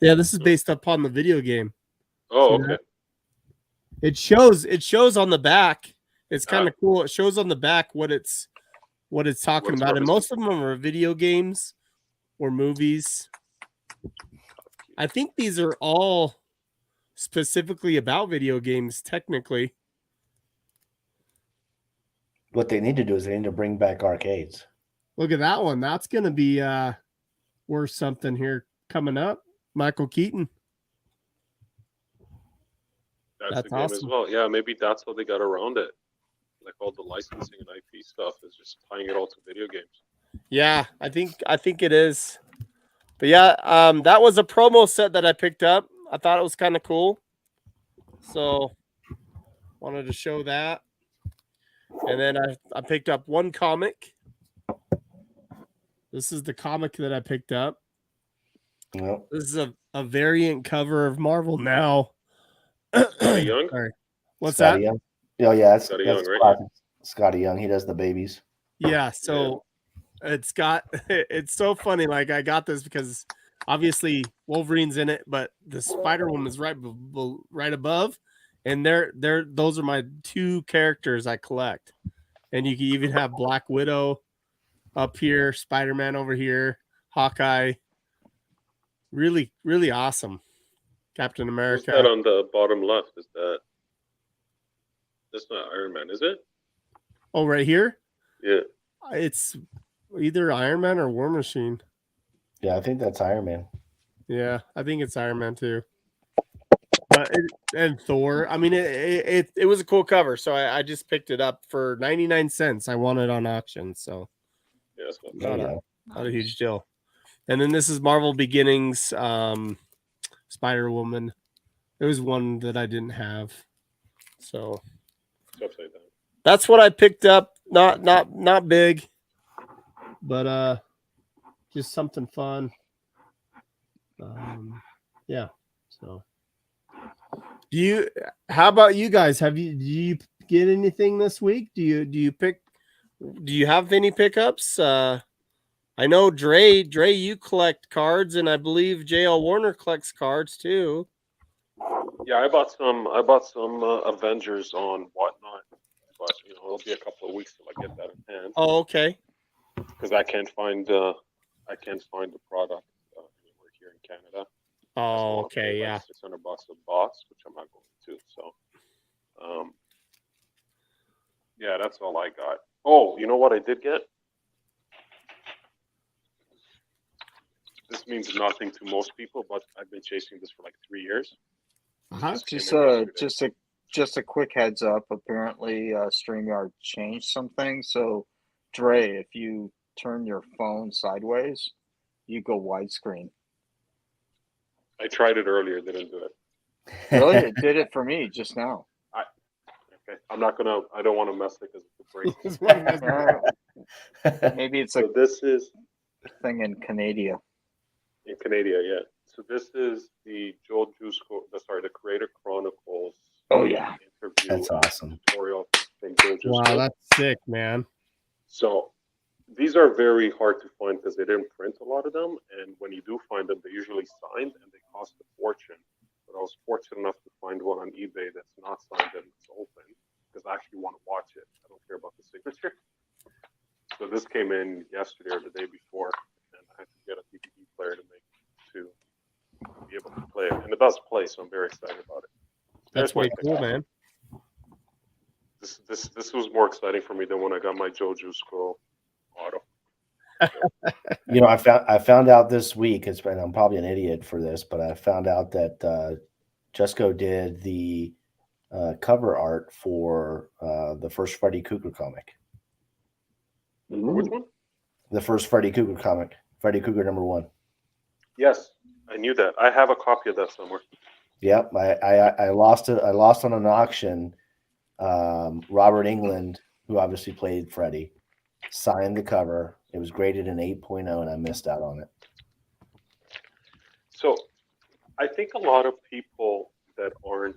Yeah, this is based upon the video game. Oh, okay. It shows on the back. It's kind of cool. It shows on the back what it's talking about. And most of them are video games or movies. I think these are all specifically about video games, technically. What they need to do is they need to bring back arcades. Look at that one. That's going to be worth something here coming up. Michael Keaton. That's the game awesome as well. Yeah, maybe that's how they got around it. Like all the licensing and IP stuff is just tying it all to video games. Yeah, I think it is. But yeah, that was a promo set that I picked up. I thought it was kind of cool. So wanted to show that. And then I picked up one comic. This is the comic that I picked up. Yep. This is a variant cover of Marvel Now. Scotty Young? Sorry. What's Scotty that? Young. Oh, yeah, that's Scotty Young, right? Scotty Young. He does the babies. Yeah, so it's so funny. Like I got this because obviously Wolverine's in it, but the Spider-Woman is right above, and those are my two characters I collect. And you can even have Black Widow up here, Spider-Man over here, Hawkeye. Really, really awesome. Captain America. What's that on the bottom left? That's not Iron Man, is it? Oh, right here? Yeah. It's either Iron Man or War Machine. Yeah, I think that's Iron Man. Yeah, I think it's Iron Man too. And Thor. I mean, it was a cool cover, so I just picked it up for 99 cents. I won it on auction, so yeah, that's not a huge deal. And then this is Marvel Beginnings, Spider-Woman. It was one that I didn't have, so that's what I picked up. Not big, but just something fun. Yeah. So, how about you guys? Do you get anything this week? Do you have any pickups? I know Dre, you collect cards, and I believe JL Warner collects cards too. Yeah, I bought some Avengers on Whatnot, but it'll be a couple of weeks till I get that in hand. Oh, okay. Because I can't find the product anywhere here in Canada. Oh, okay, yeah. $600 a box, which I'm not going to. So, yeah, that's all I got. Oh, you know what I did get? This means nothing to most people, but I've been chasing this for like 3 years. Just a quick heads up. Apparently, StreamYard changed some things. So, Dre, if you turn your phone sideways, you go widescreen. I tried it earlier, didn't do it. Really, it did it for me just now. Okay, I don't want to mess it because it's a break. Maybe it's this is thing in Canada. In Canada, yeah. So this is the Joel Jusko, the Creator Chronicles. Oh yeah, interview. That's awesome. Tutorial thing. Wow, that's sick, man. So these are very hard to find because they didn't print a lot of them, and when you do find them, they're usually signed and they cost a fortune. But I was fortunate enough to find one on eBay that's not signed and it's open because I actually want to watch it. I don't care about the signature. So this came in yesterday or the day before, and I had to get a DVD player to be able to play it, and it does play, so I'm very excited about it. That's way cool, man. This was more exciting for me than when I got my Joe Jusko auto. I found out this week. I'm probably an idiot for this, but I found out that Jusko did the cover art for the first Freddy Krueger comic. Which one? The first Freddy Krueger comic, Freddy Krueger #1. Yes, I knew that. I have a copy of that somewhere. Yep, I lost it. I lost on an auction. Robert Englund, who obviously played Freddy, signed the cover. It was graded an 8.0, and I missed out on it. So, I think a lot of people that are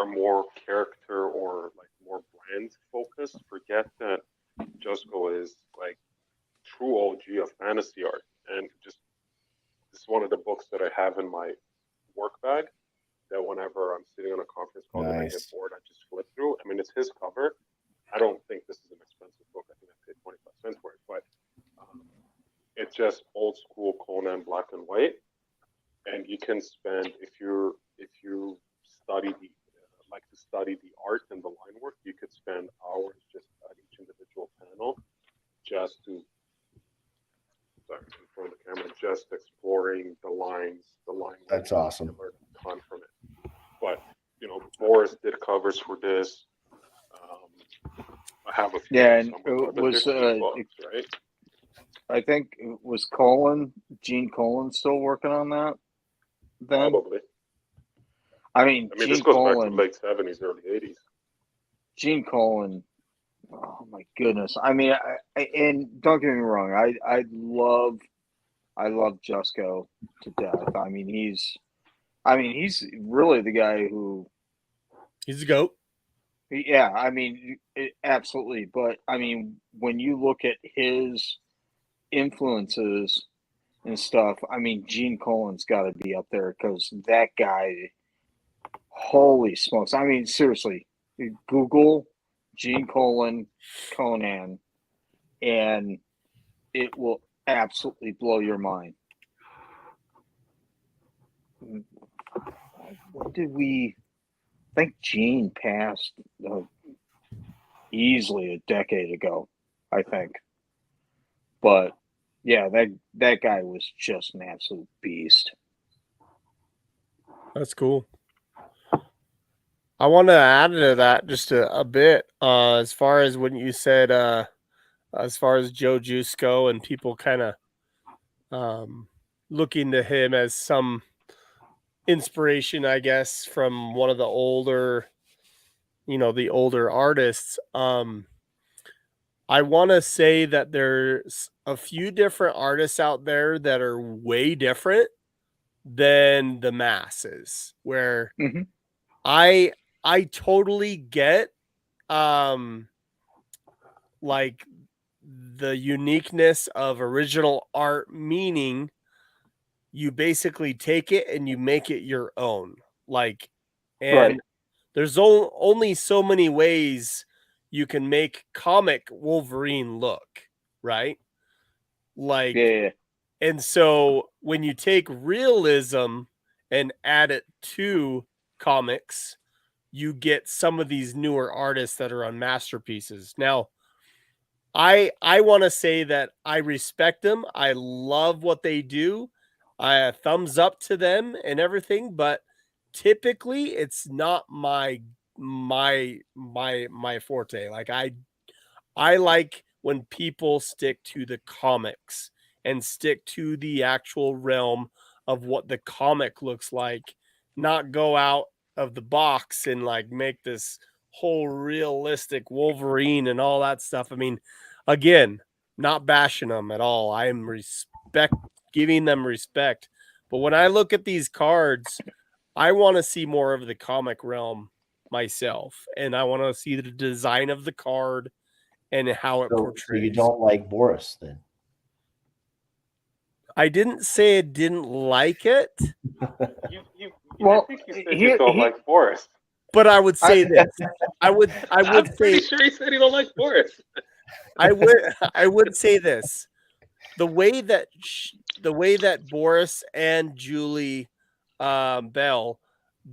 more character or like more brand focused forget that Jusko is like true OG of fantasy art, and this is one of the books that I have in my work bag that whenever I'm sitting on a conference call and I get bored, I just flip through. I mean, it's his cover. I don't think this is an expensive book. I think I paid 25 cents for it, but it's just old school Conan black and white, and you can spend if you study the art and the line work, you could spend hours just at each individual panel just to in front of the camera, just exploring the lines, the line. That's awesome. I learned a ton from it. But Boris did covers for this. I have a few. Yeah, and it was books, right? I think it was Gene Colan still working on that then? Probably. I mean Gene this goes Colan, back to late 70s, early 80s. Gene Colan, oh my goodness. I mean, and don't get me wrong, I love Jusko to death. I mean, he's really the guy who... He's a GOAT. Yeah, I mean, absolutely. But, I mean, when you look at his influences and stuff, I mean, Gene Colan's got to be up there because that guy, holy smokes. I mean, seriously, Google Gene Colan, Conan, and it will absolutely blow your mind. What did we... I think Gene passed easily a decade ago, I think. But yeah, that guy was just an absolute beast. That's cool. I want to add to that just a bit. As far as when you said, as far as Joe Jusko and people kind of looking to him as some inspiration, I guess, from one of the older, the older artists. I want to say that there's a few different artists out there that are way different than the masses, where I totally get like the uniqueness of original art, meaning you basically take it and you make it your own. Like, and Right. there's only so many ways you can make comic Wolverine look, right? Like, Yeah. and so when you take realism and add it to comics, you get some of these newer artists that are on masterpieces. Now, I want to say that I respect them. I love what they do. I thumbs up to them and everything, but typically it's not my forte. Like I like when people stick to the comics and stick to the actual realm of what the comic looks like, not go out of the box and like make this whole realistic Wolverine and all that stuff. I mean, again, not bashing them at all. I am giving them respect. But when I look at these cards, I want to see more of the comic realm myself, and I want to see the design of the card and how it So portrays. you don't like Boris then? I didn't say I didn't like it, I think you said you don't like Boris. but I would say this. I'm pretty sure he said he don't like Boris. I would say this. The way that Boris and Julie Bell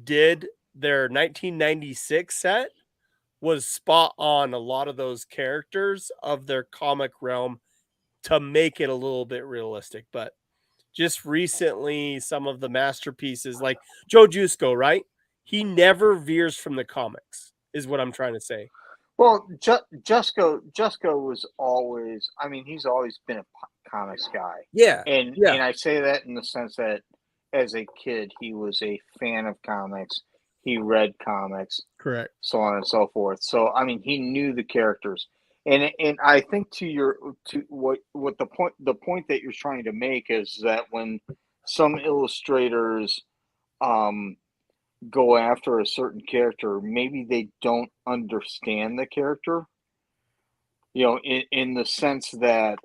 did their 1996 set was spot on a lot of those characters of their comic realm to make it a little bit realistic. But just recently, some of the masterpieces, like Joe Jusko, right? He never veers from the comics, is what I'm trying to say. Well, Jusko was always. I mean, he's always been a comics guy. Yeah, and I say that in the sense that as a kid, he was a fan of comics. He read comics, correct, so on and so forth. So I mean, he knew the characters, and I think to what the point that you're trying to make is that when some illustrators go after a certain character, maybe they don't understand the character. You know, in the sense that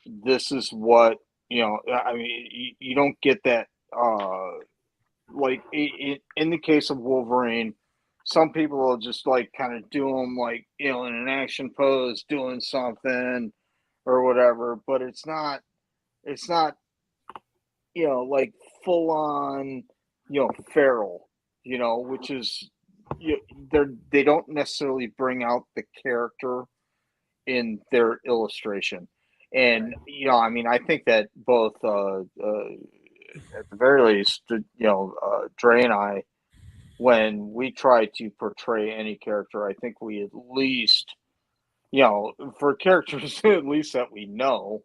this is what I mean. You don't get that. Like in the case of Wolverine, some people will just like kind of do them like in an action pose, doing something or whatever. But it's not like full on feral, which is they don't necessarily bring out the character in their illustration. And I mean, I think that both at the very least, Dre and I, when we try to portray any character, I think we at least, for characters at least that we know,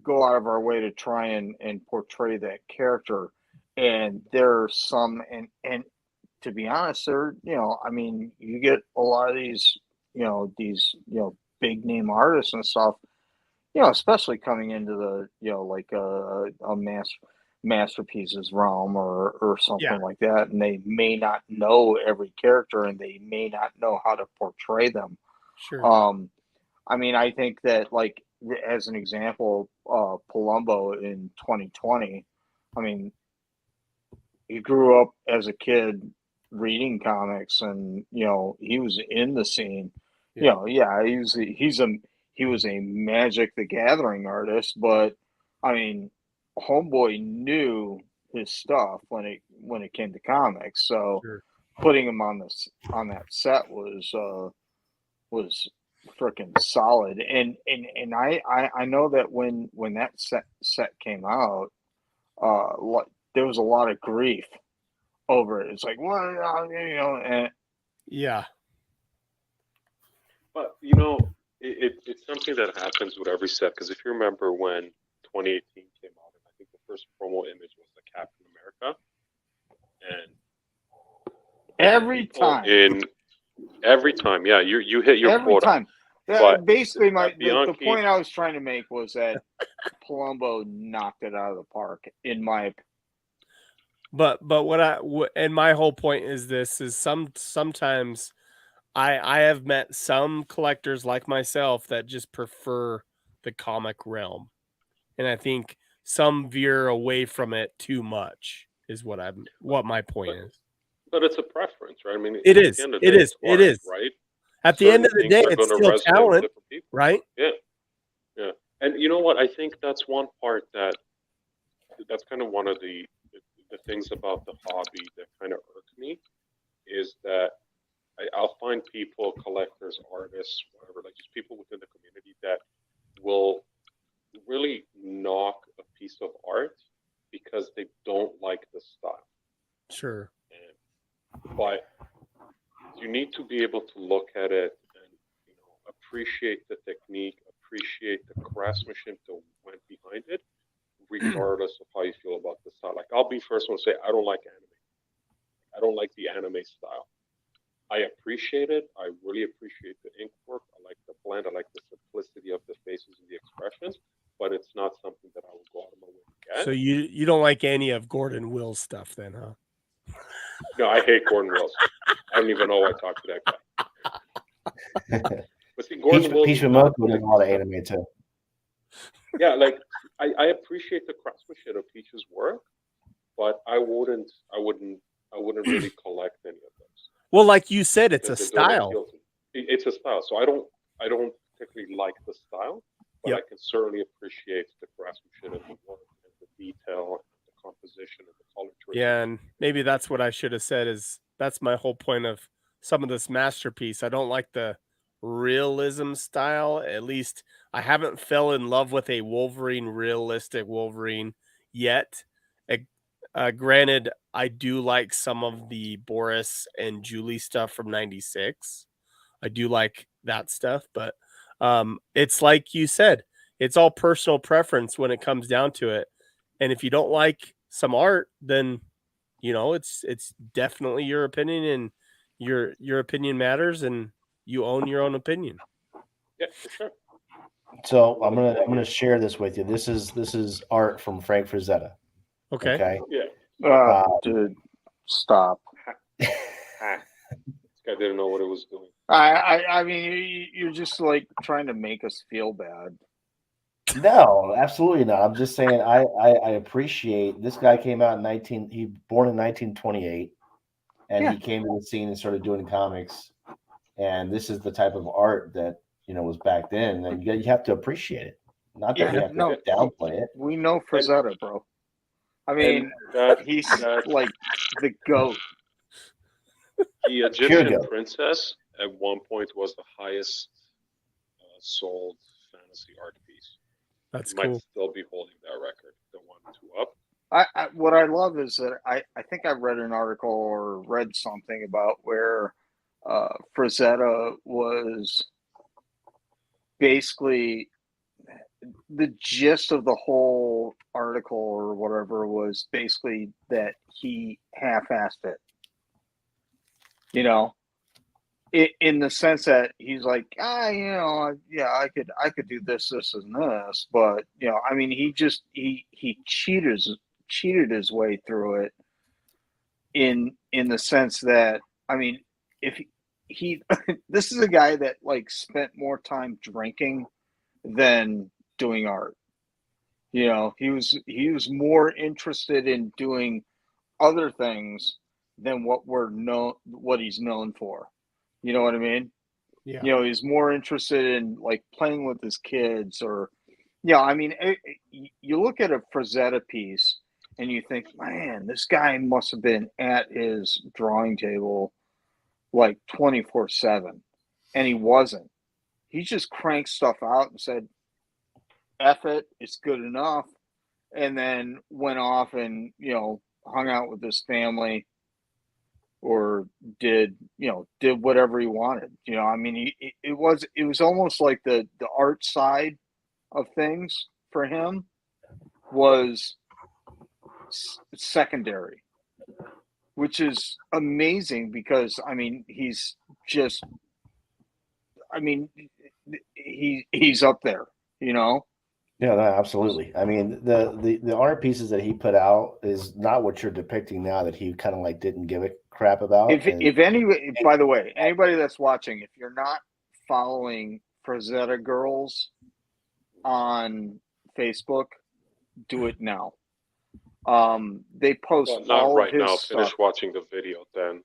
go out of our way to try and portray that character. And there's some, and to be honest, there, I mean, you get a lot of these, big name artists and stuff, especially coming into the, like a masterpieces realm or something like that. And they may not know every character and they may not know how to portray them. Sure. I mean, I think that, like, as an example, Palumbo in 2020, I mean, he grew up as a kid reading comics and, he was in the scene. He was a Magic the Gathering artist, but I mean, homeboy knew his stuff when it came to comics. So putting him on that set was freaking solid. And I know that when that set came out, there was a lot of grief over it. It's like, what, and yeah. But it's something that happens with every set, because if you remember when 2018 came out, and I think the first promo image was the Captain America, and every time, yeah, you hit your quota. Every time. But basically, the point I was trying to make was that Palumbo knocked it out of the park, in my opinion. But and my whole point is this: is sometimes I have met some collectors like myself that just prefer the comic realm, and I think some veer away from it too much. Is what my point is. But it's a preference, right? I mean, It at is. the end of the It day, is. it's It art, is. right? At the end of Certain the things day, are it's going to still resonate with talent, different people. right? Yeah, yeah. And you know what? I think that's one part that's kind of one of the things about the hobby that kind of irk me is that I'll find people, collectors, artists, whatever, like just people within the community that will really knock a piece of art because they don't like the style. Sure. But you need to be able to look at it and appreciate the technique, appreciate the craftsmanship that went behind it, regardless of how you feel about the style. Like I'll be first one to say I don't like anime. I don't like the anime style. I appreciate it. I really appreciate the ink work. I like the blend. I like the simplicity of the faces and the expressions. But it's not something that I would go out of my way to get. So you don't like any of Gordon Will's stuff then, huh? No, I hate Gordon Wills. I don't even know why I talked to that guy. But see, Gordon Wills Peach Momoko does a lot of anime too. Yeah, like I appreciate the craftsmanship of Peach's work, but I wouldn't really collect any of those. Well, like you said, it's a Because they don't style. appeal to me. It's a style, so I don't particularly like the style, but I can certainly appreciate the craftsmanship of the work and the detail, and the composition, and the color choice. Yeah, and maybe that's what I should have said. Is that's my whole point of some of this masterpiece. I don't like the realism style. At least I haven't fell in love with a Wolverine, realistic Wolverine yet. Granted, I do like some of the Boris and Julie stuff from '96. I do like that stuff, but it's like you said, it's all personal preference when it comes down to it. And if you don't like some art, then it's definitely your opinion, and your opinion matters, and you own your own opinion. Yeah, for sure. So I'm gonna share this with you. This is art from Frank Frazetta. Okay. Yeah. Dude, stop. This guy didn't know what it was doing. I mean, you're just like trying to make us feel bad. No, absolutely not. I'm just saying I appreciate this guy came out he born in 1928, and he came to the scene and started doing comics, and this is the type of art that was back then, and you have to appreciate it. Not that you have to downplay it. We know Frazetta, bro. I mean, he's like the GOAT. The Egyptian Princess at one point was the highest sold fantasy art piece. That's might cool. Still be holding that record, the 1-2 up. What I love is that I think I read an article or read something about where Frazetta was basically the gist of the whole article or whatever was basically that he half-assed it. In the sense that he's like, I could do this, and this, but I mean, he cheated his way through it in the sense that, I mean, if he this is a guy that like spent more time drinking than doing art. He was more interested in doing other things than what he's known for. You know what I mean? Yeah. He's more interested in like playing with his kids or, I mean, you look at a Frazetta piece and you think, man, this guy must have been at his drawing table like 24/7, and he wasn't. He just cranked stuff out and said, F it, it's good enough, and then went off and hung out with his family or did whatever he wanted. I mean, it was almost like the art side of things for him was secondary, which is amazing because he's up there. Yeah, no, absolutely. I mean, the art pieces that he put out is not what you're depicting now, that he kind of like didn't give a crap about. If anybody, by the way, anybody that's watching, if you're not following Frazetta Girls on Facebook, do it now. They post Well, not all right of his now. stuff. Finish watching the video, then.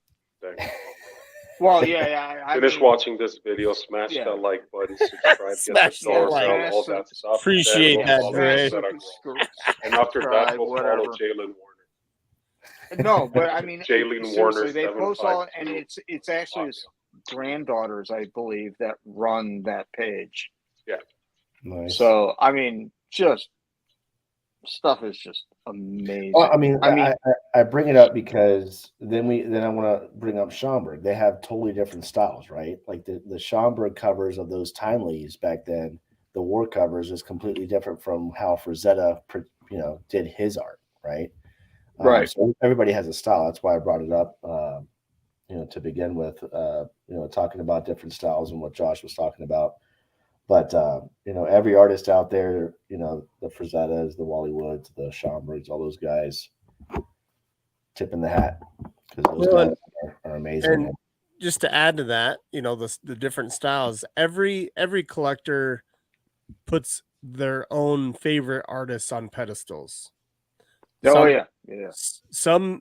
Well, yeah. I Finish mean, watching this video. Smash yeah. that like button. Subscribe. Get the Smash the doors like. out. All that stuff. Appreciate then that, follow Dre. Frazetta Girls. And after that, we'll follow Jalen Warner. No, but I mean, Jalen seriously, they post all, 752. and it's actually his granddaughters, I believe, that run that page. Yeah. Nice. So I mean, just stuff is just amazing. Well, I bring it up because then I want to bring up Schomburg. They have totally different styles, right? Like the Schomburg covers of those timelies back then, the war covers is completely different from how Frazetta, did his art, right? Right. So everybody has a style. That's why I brought it up, to begin with, talking about different styles and what Josh was talking about. But, every artist out there, the Frazettas, the Wally Woods, the Schomburgs, all those guys, tip in the hat because those guys are amazing. And just to add to that, the different styles, every collector puts their own favorite artists on pedestals. Some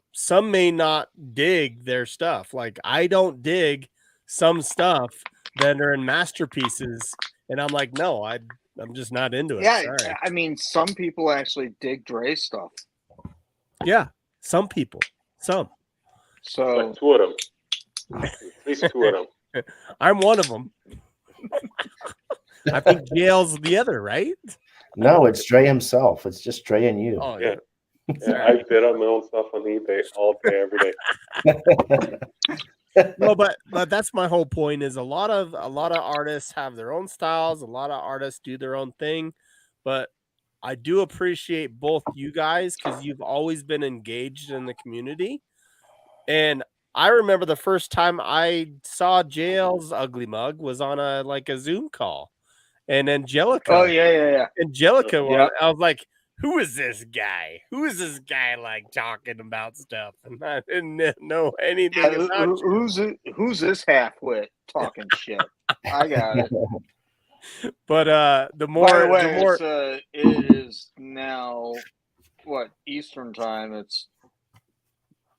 may not dig their stuff. Like I don't dig some stuff that are in masterpieces, and I'm like, no, I'm just not into it. Yeah, sorry. I mean, some people actually dig Dre stuff. Yeah, some people, some. So like 2 of them, at least 2 of them. I'm one of them. I think Gail's the other, right? No, it's Dre himself. It's just Dre and you. Oh Yeah. I bid on my own stuff on eBay all day, every day. No, but that's my whole point. Is a lot of artists have their own styles. A lot of artists do their own thing, but I do appreciate both you guys because you've always been engaged in the community. And I remember the first time I saw JL's Ugly Mug was on a Zoom call, and Angelica. Oh yeah. Angelica. Yeah. I was like, who is this guy? Who is this guy talking about stuff? And I didn't know anything about you. Who's this half-wit talking shit? I got it. But the more, by the way, it is now what Eastern time. It's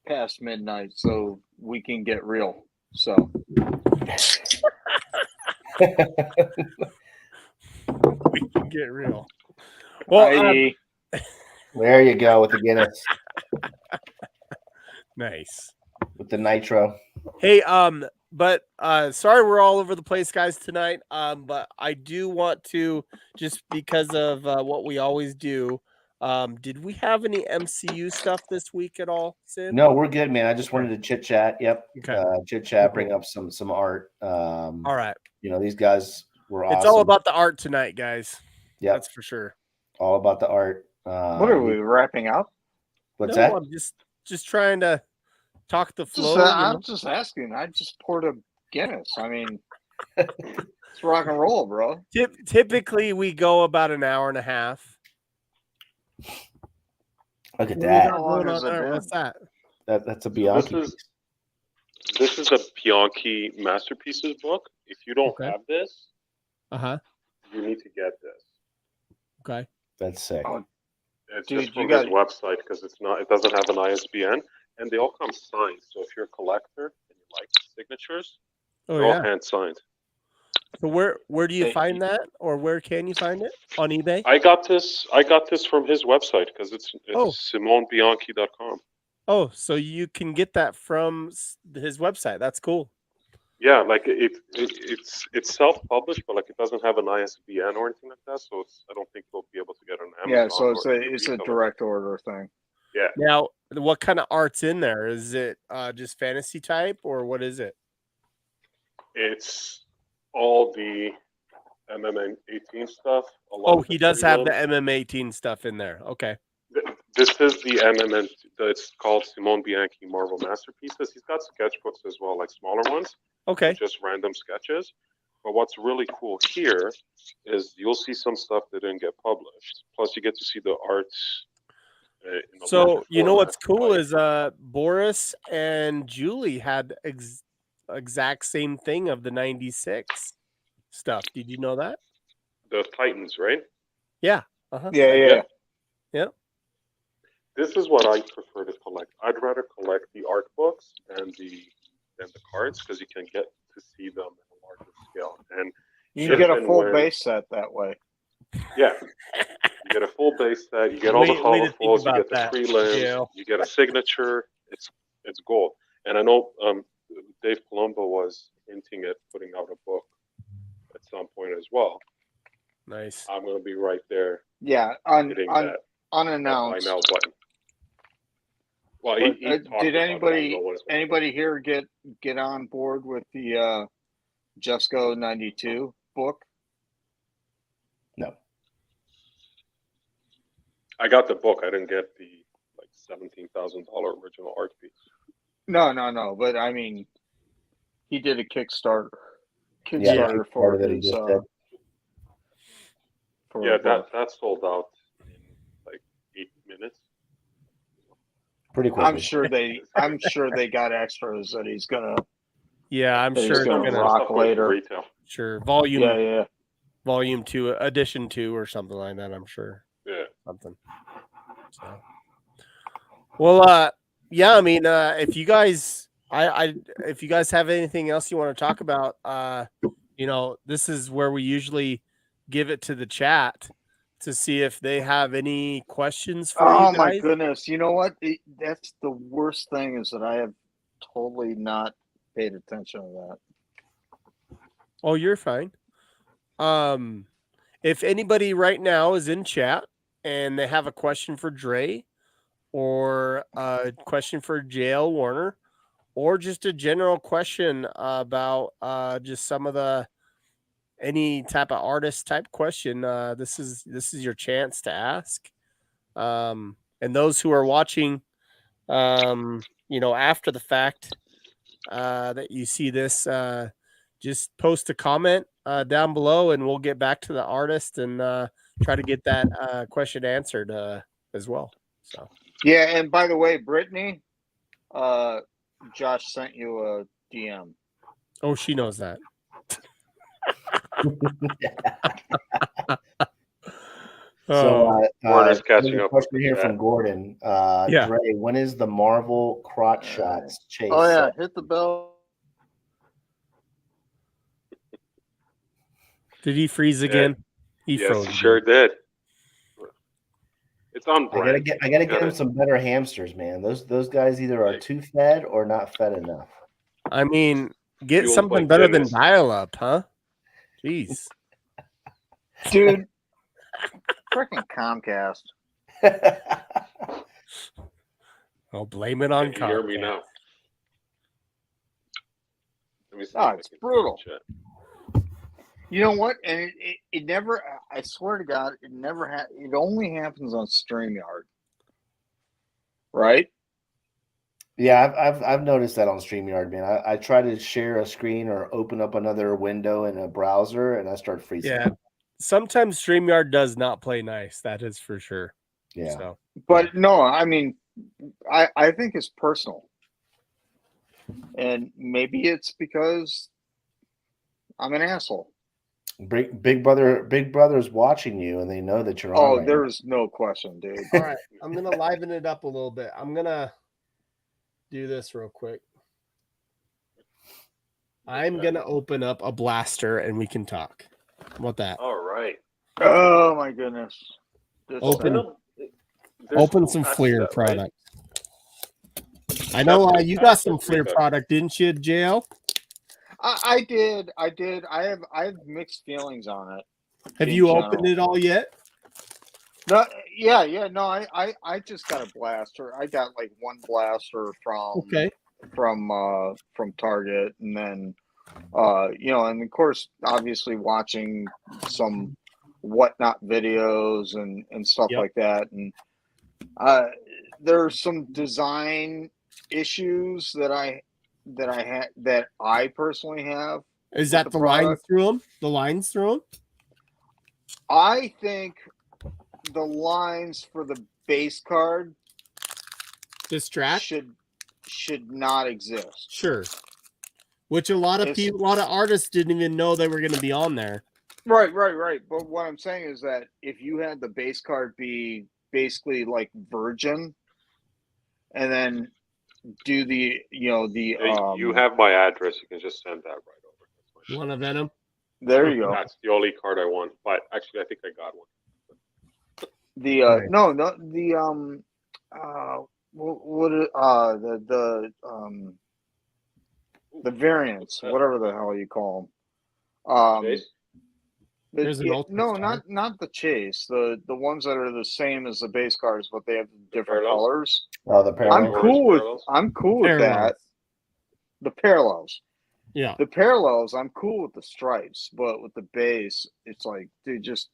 past midnight, so we can get real. So we can get real. Well, there you go with the Guinness. Nice. With the nitro. Hey, but sorry we're all over the place, guys, tonight. But I do want to, just because of what we always do, did we have any MCU stuff this week at all, Sid? No, we're good, man. I just wanted to chit chat. Yep. Okay. Chit chat, bring up some art. All right. These guys were awesome. It's all about the art tonight, guys. Yeah, that's for sure. All about the art. What are we wrapping up? What's that? I'm just trying to talk the flow. I'm just asking. I just poured a Guinness. I mean, it's rock and roll, bro. Typically, we go about an hour and a half. Look at that. What's that? That's a Bianchi. This is a Bianchi Masterpieces book. If you don't have this, you need to get this. Okay. That's sick. It's just from his website because it doesn't have an ISBN, and they all come signed. So if you're a collector and you like signatures, they're all hand signed. So where do you find that, or where can you find it? On eBay? I got this from his website because it's SimoneBianchi.com. Oh, so you can get that from his website. That's cool. Yeah, it's self-published, but it doesn't have an ISBN or anything like that. So I don't think we'll be able to get an Amazon. Yeah, so it's a direct order thing. Yeah. Now, what kind of art's in there? Is it just fantasy type, or what is it? It's all the MM18 stuff. He does have the MM18 stuff in there. Okay. This is the MM. It's called Simone Bianchi Marvel Masterpieces. He's got sketchbooks as well, smaller ones. Okay. Just random sketches. But what's really cool here is you'll see some stuff that didn't get published. Plus, you get to see the art in the So larger you know what's format. cool is Boris and Julie had exact same thing of the 96 stuff. Did you know that? The Titans, right? Yeah. Uh-huh. Yeah. This is what I prefer to collect. I'd rather collect the art books than the cards because you can get to see them in a larger scale. And You if can get a and full when- base set that way. Yeah, you get a full base set. You get all the Way to think hollow falls. You about get the that, prelims. Gail. You get a signature. It's gold. And I know Dave Colombo was hinting at putting out a book at some point as well. Nice. I'm going to be right there Yeah, hitting that buy unannounced. now button. Well, But, he talked did about it. I don't know what it's gonna anybody here get on board with the Jesco 92 book? No. I got the book. I didn't get the like $17,000 original art piece. No. But I mean, he did a Kickstarter for Kickstarter that he his. just did. For Yeah, a book. that sold out in like 8 minutes. Pretty quickly. I'm sure they got extras that he's gonna. Yeah, I'm He's sure it's gonna gonna rock Stuff goes to later. retail. sure Yeah. volume 2, edition 2 or something like that, I'm sure. Yeah. Something. So. Well, yeah, I mean, if you guys if you guys have anything else you want to talk about, this is where we usually give it to the chat to see if they have any questions for you Oh guys. my goodness! You know what? That's the worst thing is that I have totally not paid attention to that. Oh, you're fine. If anybody right now is in chat and they have a question for Dre or a question for JL Warner or just a general question about just some of the any type of artist type question, this is your chance to ask. And those who are watching after the fact that you see this, just post a comment down below and we'll get back to the artist and try to get that question answered as well. So Yeah, and by the way, Brittany, Josh sent you a DM. oh, she knows that. So, Warner's catching there's a up question with here that. from Gordon. Yeah. Dre, when is the Marvel crotch shots chase? Oh yeah, hit the bell. Did he freeze again? He Yes, froze. he sure did. It's on I brand. gotta get him some better hamsters, man. Those guys either are too fed or not fed enough. I mean, get Fueled something by better Guinness. than dial up, huh? Jeez. Dude, freaking Comcast. I'll blame it on Can you hear me Comcast. now? Let me see Oh, if I it's can brutal. chat. You know what? And it never. I swear to God, it never. It only happens on StreamYard, right? Yeah, I've noticed that on StreamYard, man. I try to share a screen or open up another window in a browser, and I start freezing. Yeah. Sometimes StreamYard does not play nice. That is for sure. Yeah. So. But no, I mean, I think it's personal, and maybe it's because I'm an asshole. Big brother's watching you, and they know that you're on. Oh, right there's no question, dude. All right, I'm gonna liven it up a little bit. I'm gonna do this real quick. I'm gonna open up a blaster and we can talk. How about that? All right. Oh my goodness. Open some past Fleer that, right? product. I know Definitely you got past some the Fleer product. product, didn't you, JL? I did. I have mixed feelings on it. Have in you general. opened it all yet? No, yeah. No, I just got a blaster. I got like one blaster from Target, and then and of course, obviously watching some whatnot videos and stuff Yep. like that, and there's some design issues that I personally have. Is that the lines through them? The lines through them? I think the lines for the base card Distract? should not exist. Sure. Which a lot of people, a lot of artists didn't even know they were going to be on there. Right. But what I'm saying is that if you had the base card be basically like virgin, and then do the you have my address. You can just send that right over. That's my You want a Venom? there you go. That's the only card I want. But actually, I think I got one. The Right. the variants, whatever the hell you call them. Chase? There's an Ultra no, Star. not the chase. The ones that are the same as the base cards, but they have different parallels? colors. Oh, the I'm parallel. cool with that. Parallels. The parallels. Yeah. The parallels, I'm cool with the stripes, but with the base, it's like, dude, just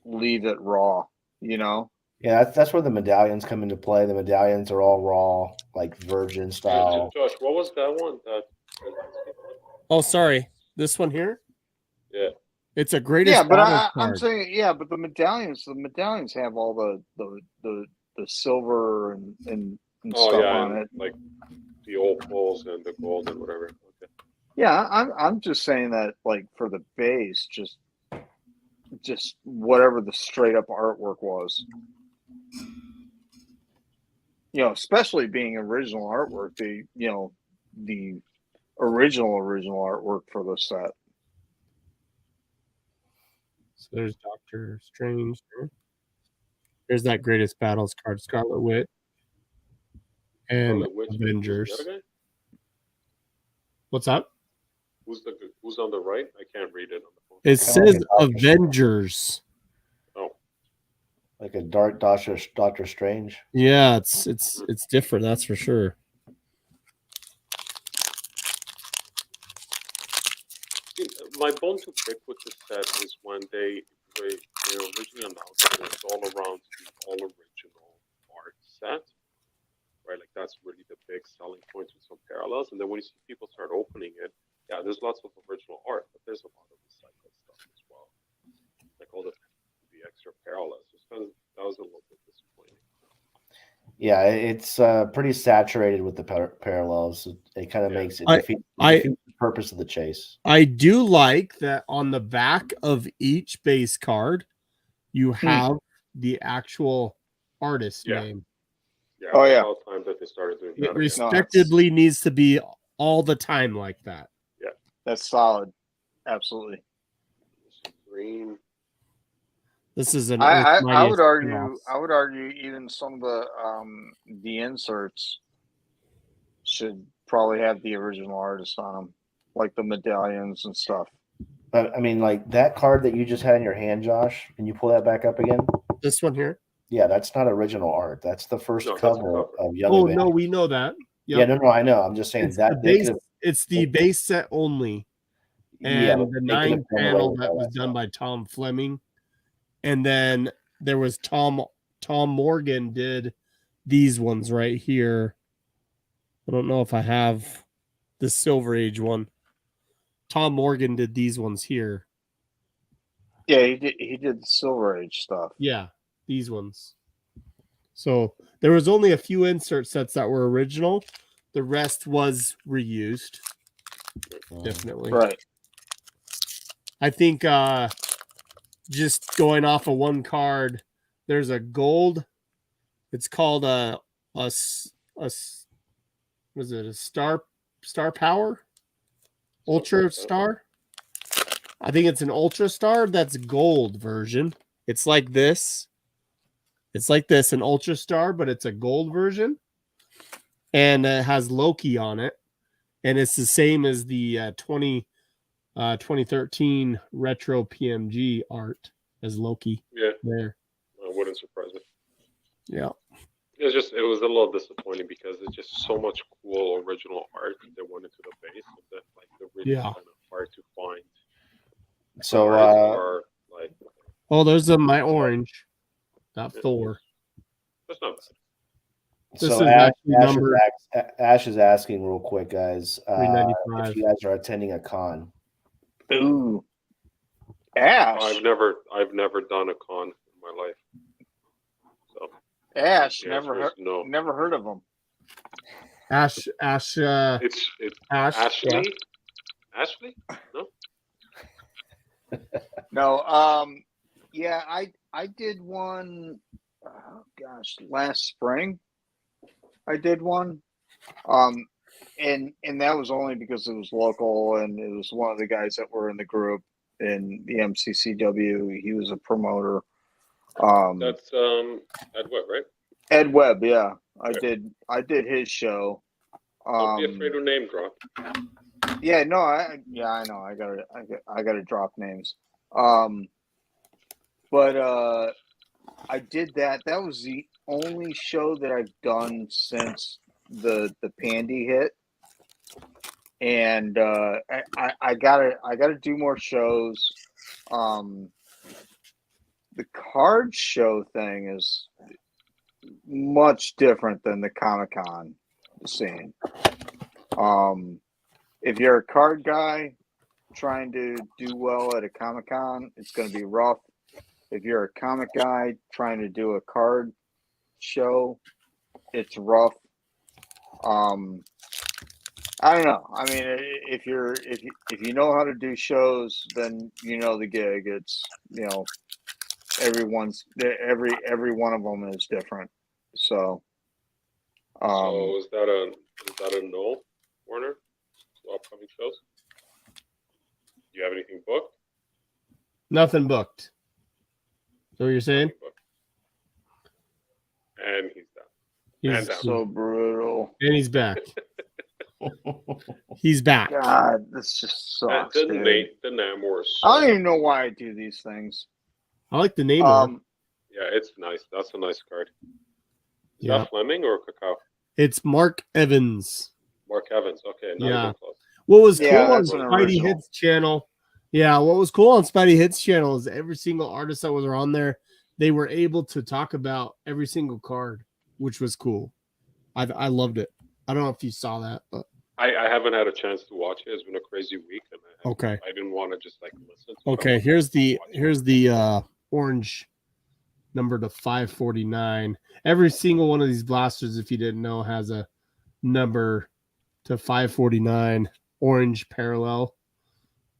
leave it raw, you know? Yeah, that's where the medallions come into play. The medallions are all raw, like virgin style. Josh, what was that one? Oh, sorry. This one here? Yeah. It's a greatest Yeah, but battle I'm card. saying, yeah, but the medallions have all the silver and stuff on and it. like the opals and the gold and whatever. Okay. Yeah, I'm just saying that, like, for the base, just whatever the straight up artwork was. You know, especially being original artwork, the original artwork for the set. So there's Doctor Strange. There's that greatest battles card, Scarlet Witch. And Scarlet Witch. Avengers. Who's the other guy? What's up? Who's on the right? I can't read it on the phone. It says Avengers. Oh. Like a dark Doctor Strange. Yeah, it's different, that's for sure. My bone to pick with this set is when they originally announced it was all around the all original art set, right? Like that's really the big selling point with some parallels. And then when you see people start opening it, yeah, there's lots of original art, but there's a lot of recycled stuff as well, like all the extra parallels. That was a little bit disappointing. Yeah, it's pretty saturated with the parallels. It kind of makes it defeat the purpose of the chase. I do like that on the back of each base card, you have the actual artist name. Yeah. Oh, yeah. About time that they started doing that. It respectively needs to be all the time like that. Yeah, that's solid. Absolutely. Green. This is an. I would argue even some of the inserts should probably have the original artist on them, like the medallions and stuff. But I mean, like that card that you just had in your hand, Josh. Can you pull that back up again? This one here. Yeah, that's not original art. That's the first cover of Young. Oh Avengers. no, we know that. Yep. Yeah, no, I know. I'm just saying it's the base set only, and the 9 panel that was done by Tom Fleming. And then there was Tom Morgan did these ones right here. I don't know if I have the Silver Age one. Tom Morgan did these ones here. Yeah, he did the Silver Age stuff. Yeah, these ones. So there was only a few insert sets that were original. The rest was reused. Definitely. Right. I think just going off of one card, there's a gold. It's called a was it a star power? Ultra Star? I think it's an Ultra Star that's gold version. It's like this. It's like this, an Ultra Star, but it's a gold version. And it has Loki on it. And it's the same as the 2013 retro PMG art as Loki. Yeah. There. Wouldn't surprise me. Yeah. It was a little disappointing because it's just so much cool original art that they went into the base that like the really kind of hard to find. So there's my orange. Not Thor. That's not bad. So Ash is asking real quick, guys, if you guys are attending a con. Ooh, Ash! I've never done a con in my life. So Ash, The answer is no. never heard of him. Ash. It's Ash. Ashley. Yeah. Ashley? No. No. Yeah, I did one. Oh gosh, last spring. I did one. And that was only because it was local, and it was one of the guys that were in the group in the MCCW. He was a promoter. That's Ed Webb, right? Ed Webb, yeah. I did his show. Don't be afraid to name drop. Yeah, no, I know. I gotta drop names. But I did that. That was the only show that I've done since the Pandy hit. And I gotta do more shows. The card show thing is much different than the Comic-Con scene. If you're a card guy trying to do well at a Comic-Con, it's going to be rough. If you're a comic guy trying to do a card show, it's rough. I don't know. I mean, if you know how to do shows, then you know the gig. It's every one of them is different. So, so is that a no, Warner? So upcoming shows? Do you have anything booked? Nothing booked. So what you're saying? And he's done. He's down. So brutal. And he's back. He's back. God, this just sucks. The Dude. Namor. I don't even know why I do these things. I like the name of it. Yeah, it's nice. That's a nice card. Is Yeah. that Fleming or Cacao? It's Mark Evans. Mark Evans. Okay. Not Yeah. even close. What was cool on that's an Spidey original. Hits channel? Yeah, what was cool on Spidey Hits channel is every single artist that was on there, they were able to talk about every single card, which was cool. I loved it. I don't know if you saw that, but I haven't had a chance to watch it. It's been a crazy week, and okay. I didn't want to just listen. To Okay, it. here's the orange number to 549. Every single one of these blasters, if you didn't know, has a number to 549 orange parallel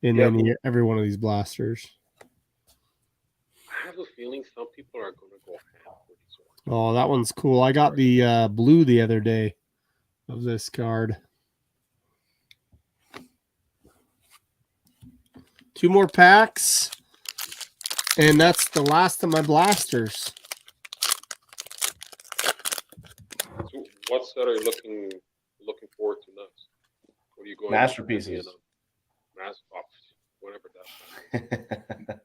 in every one of these blasters. I have a feeling some people are going to go ham for these ones. Oh, that one's cool. I got the blue the other day of this card. 2 more packs, and that's the last of my blasters. So what set are you looking forward to next? What are you going? Masterpieces. Whatever that.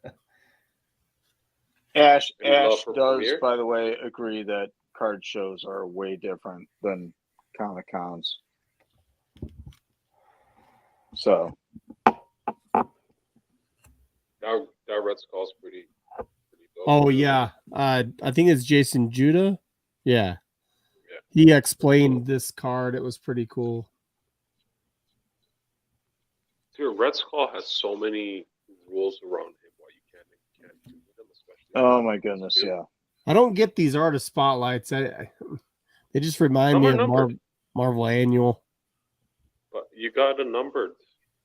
Ash Any love does, for Premiere? by the way, agree that card shows are way different than Comic-Cons. So that Red Skull's pretty dope. Oh yeah, I think it's Jason Judah. Yeah, he explained this card. It was pretty cool. Dude, Red Skull has so many rules around him. What you can and can't do with him, especially. oh my goodness, yeah. I don't get these artist spotlights. They just remind me of Marvel Annual. But you got a numbered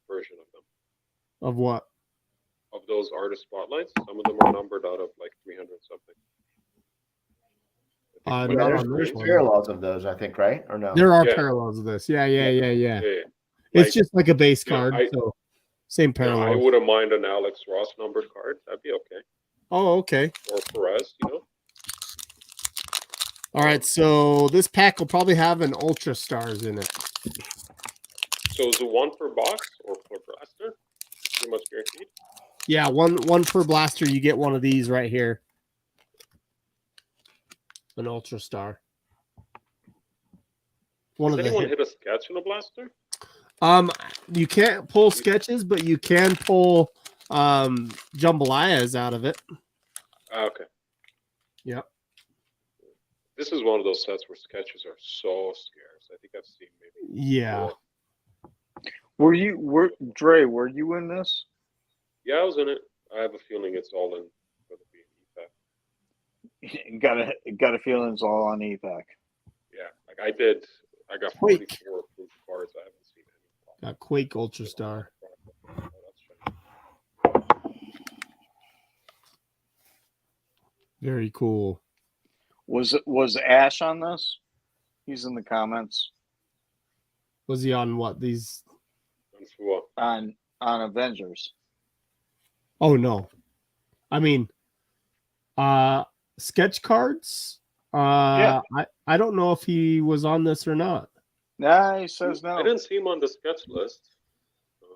version of them. Of what? Of those artist spotlights, some of them are numbered out of like 300 something. Not on There's this one. parallels of those, I think, right? Or no? There are Yeah. parallels of this. Yeah. Yeah. It's just like a base Yeah, card, so same I parallels. wouldn't mind an Alex Ross numbered card. That'd be okay. Oh, okay. Or Perez, All right, so this pack will probably have an Ultra Stars in it. So is it one per box or per blaster? Pretty much guaranteed. Yeah, one per blaster. You get one of these right here. An Ultra Star. Does anyone hit a sketch in a blaster? You can't pull sketches, but you can pull jambalayas out of it. Okay. Yep. This is one of those sets where sketches are so scarce. I think I've seen maybe. Yeah. Dre, were you in this? Yeah, I was in it. I have a feeling it's all in for the got a feeling it's all on ePack. Yeah, like I did. I got 44 proof cards. I haven't seen any. Got Quake Ultra Star. Very cool. Was Ash on this? He's in the comments Was he on what these? on Avengers. Oh no, I mean, sketch cards. Yeah. I don't know if he was on this or not. Nah, he says no. I didn't see him on the sketch list.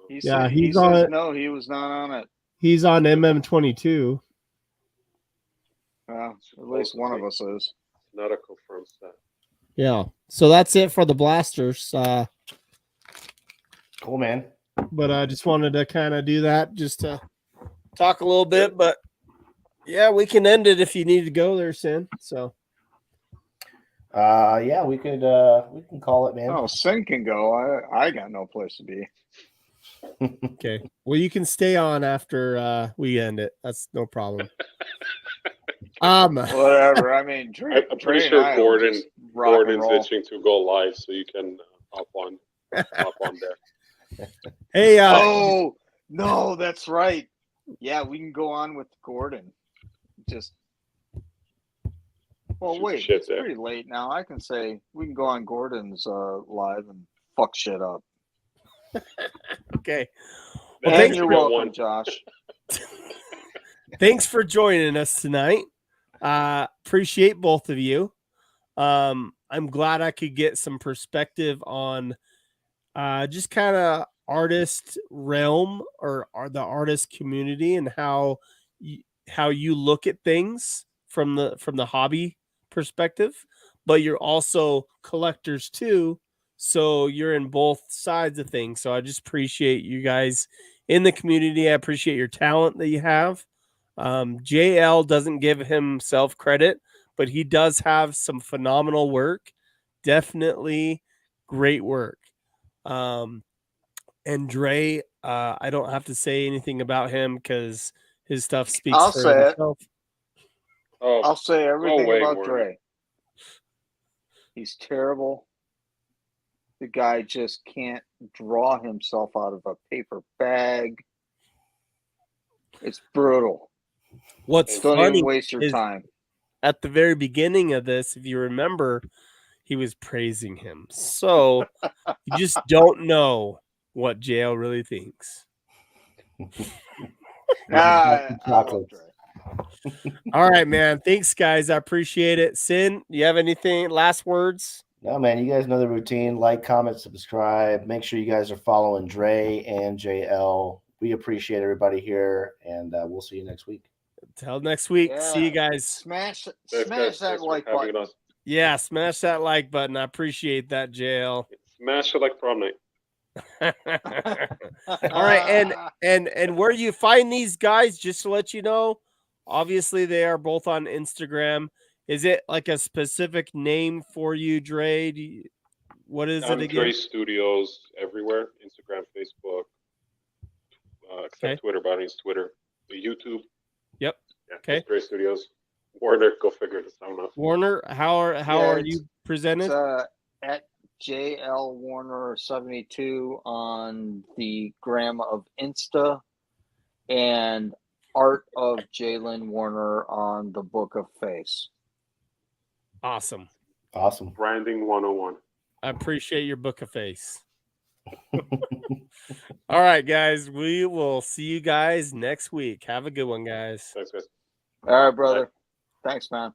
He Yeah, he he's says on it. no. He was not on it. He's on MM22. Well, at least one of us is. Not a confirmed stat. Yeah. So that's it for the blasters. Cool, man. But I just wanted to kind of do that just to talk a little bit. But yeah, we can end it if you need to go there, Sin. So Yeah, we can call it, man. Oh, Sin can go. I got no place to be. okay. Well, you can stay on after we end it. That's no problem. Whatever. I mean, I'm pretty sure Gordon's itching to go live, so you can hop on there. Hey. Oh no, that's right. Yeah, we can go on with Gordon. Just. Well, wait. It's pretty late now. I can say we can go on Gordon's live and fuck shit up. Okay. Well, and you're welcome, Josh. Thanks for joining us tonight. Appreciate both of you. I'm glad I could get some perspective on just kind of artist realm or the artist community and how you look at things from the hobby perspective, but you're also collectors too. So you're in both sides of things. So I just appreciate you guys in the community. I appreciate your talent that you have. JL doesn't give himself credit, but he does have some phenomenal work. Definitely great work. Andrei, I don't have to say anything about him because his stuff speaks for himself. I'll say everything about Dre. He's terrible. The guy just can't draw himself out of a paper bag. It's brutal. What's Don't funny even waste your time. At the very beginning of this, if you remember, he was praising him. So you just don't know what JL really thinks. All right, man. Thanks, guys. I appreciate it. Sin, you have anything? Last words? No, man. You guys know the routine. Like, comment, subscribe. Make sure you guys are following Dre and JL. We appreciate everybody here, and we'll see you next week. Till next week. Yeah. See you guys. Smash that like button. Yeah, smash that like button. I appreciate that, JL. Smash it like prom night. All right, and where you find these guys, just to let you know, obviously they are both on Instagram. Is it like a specific name for you, Dre? What is it again? Andrei Studios everywhere. Instagram, Facebook, except Twitter, but I mean Twitter. The YouTube. Yep. Yeah, okay. Andrei Studios. Warner, go figure this out. Warner, how are you presented? At JL Warner 72 on the gram of Insta, and Art of Jalen Warner on the Book of Face. Awesome. Branding 101. I appreciate your Book of Face. All right, guys. We will see you guys next week. Have a good one, guys. Thanks, guys. All right, brother. Thanks, man.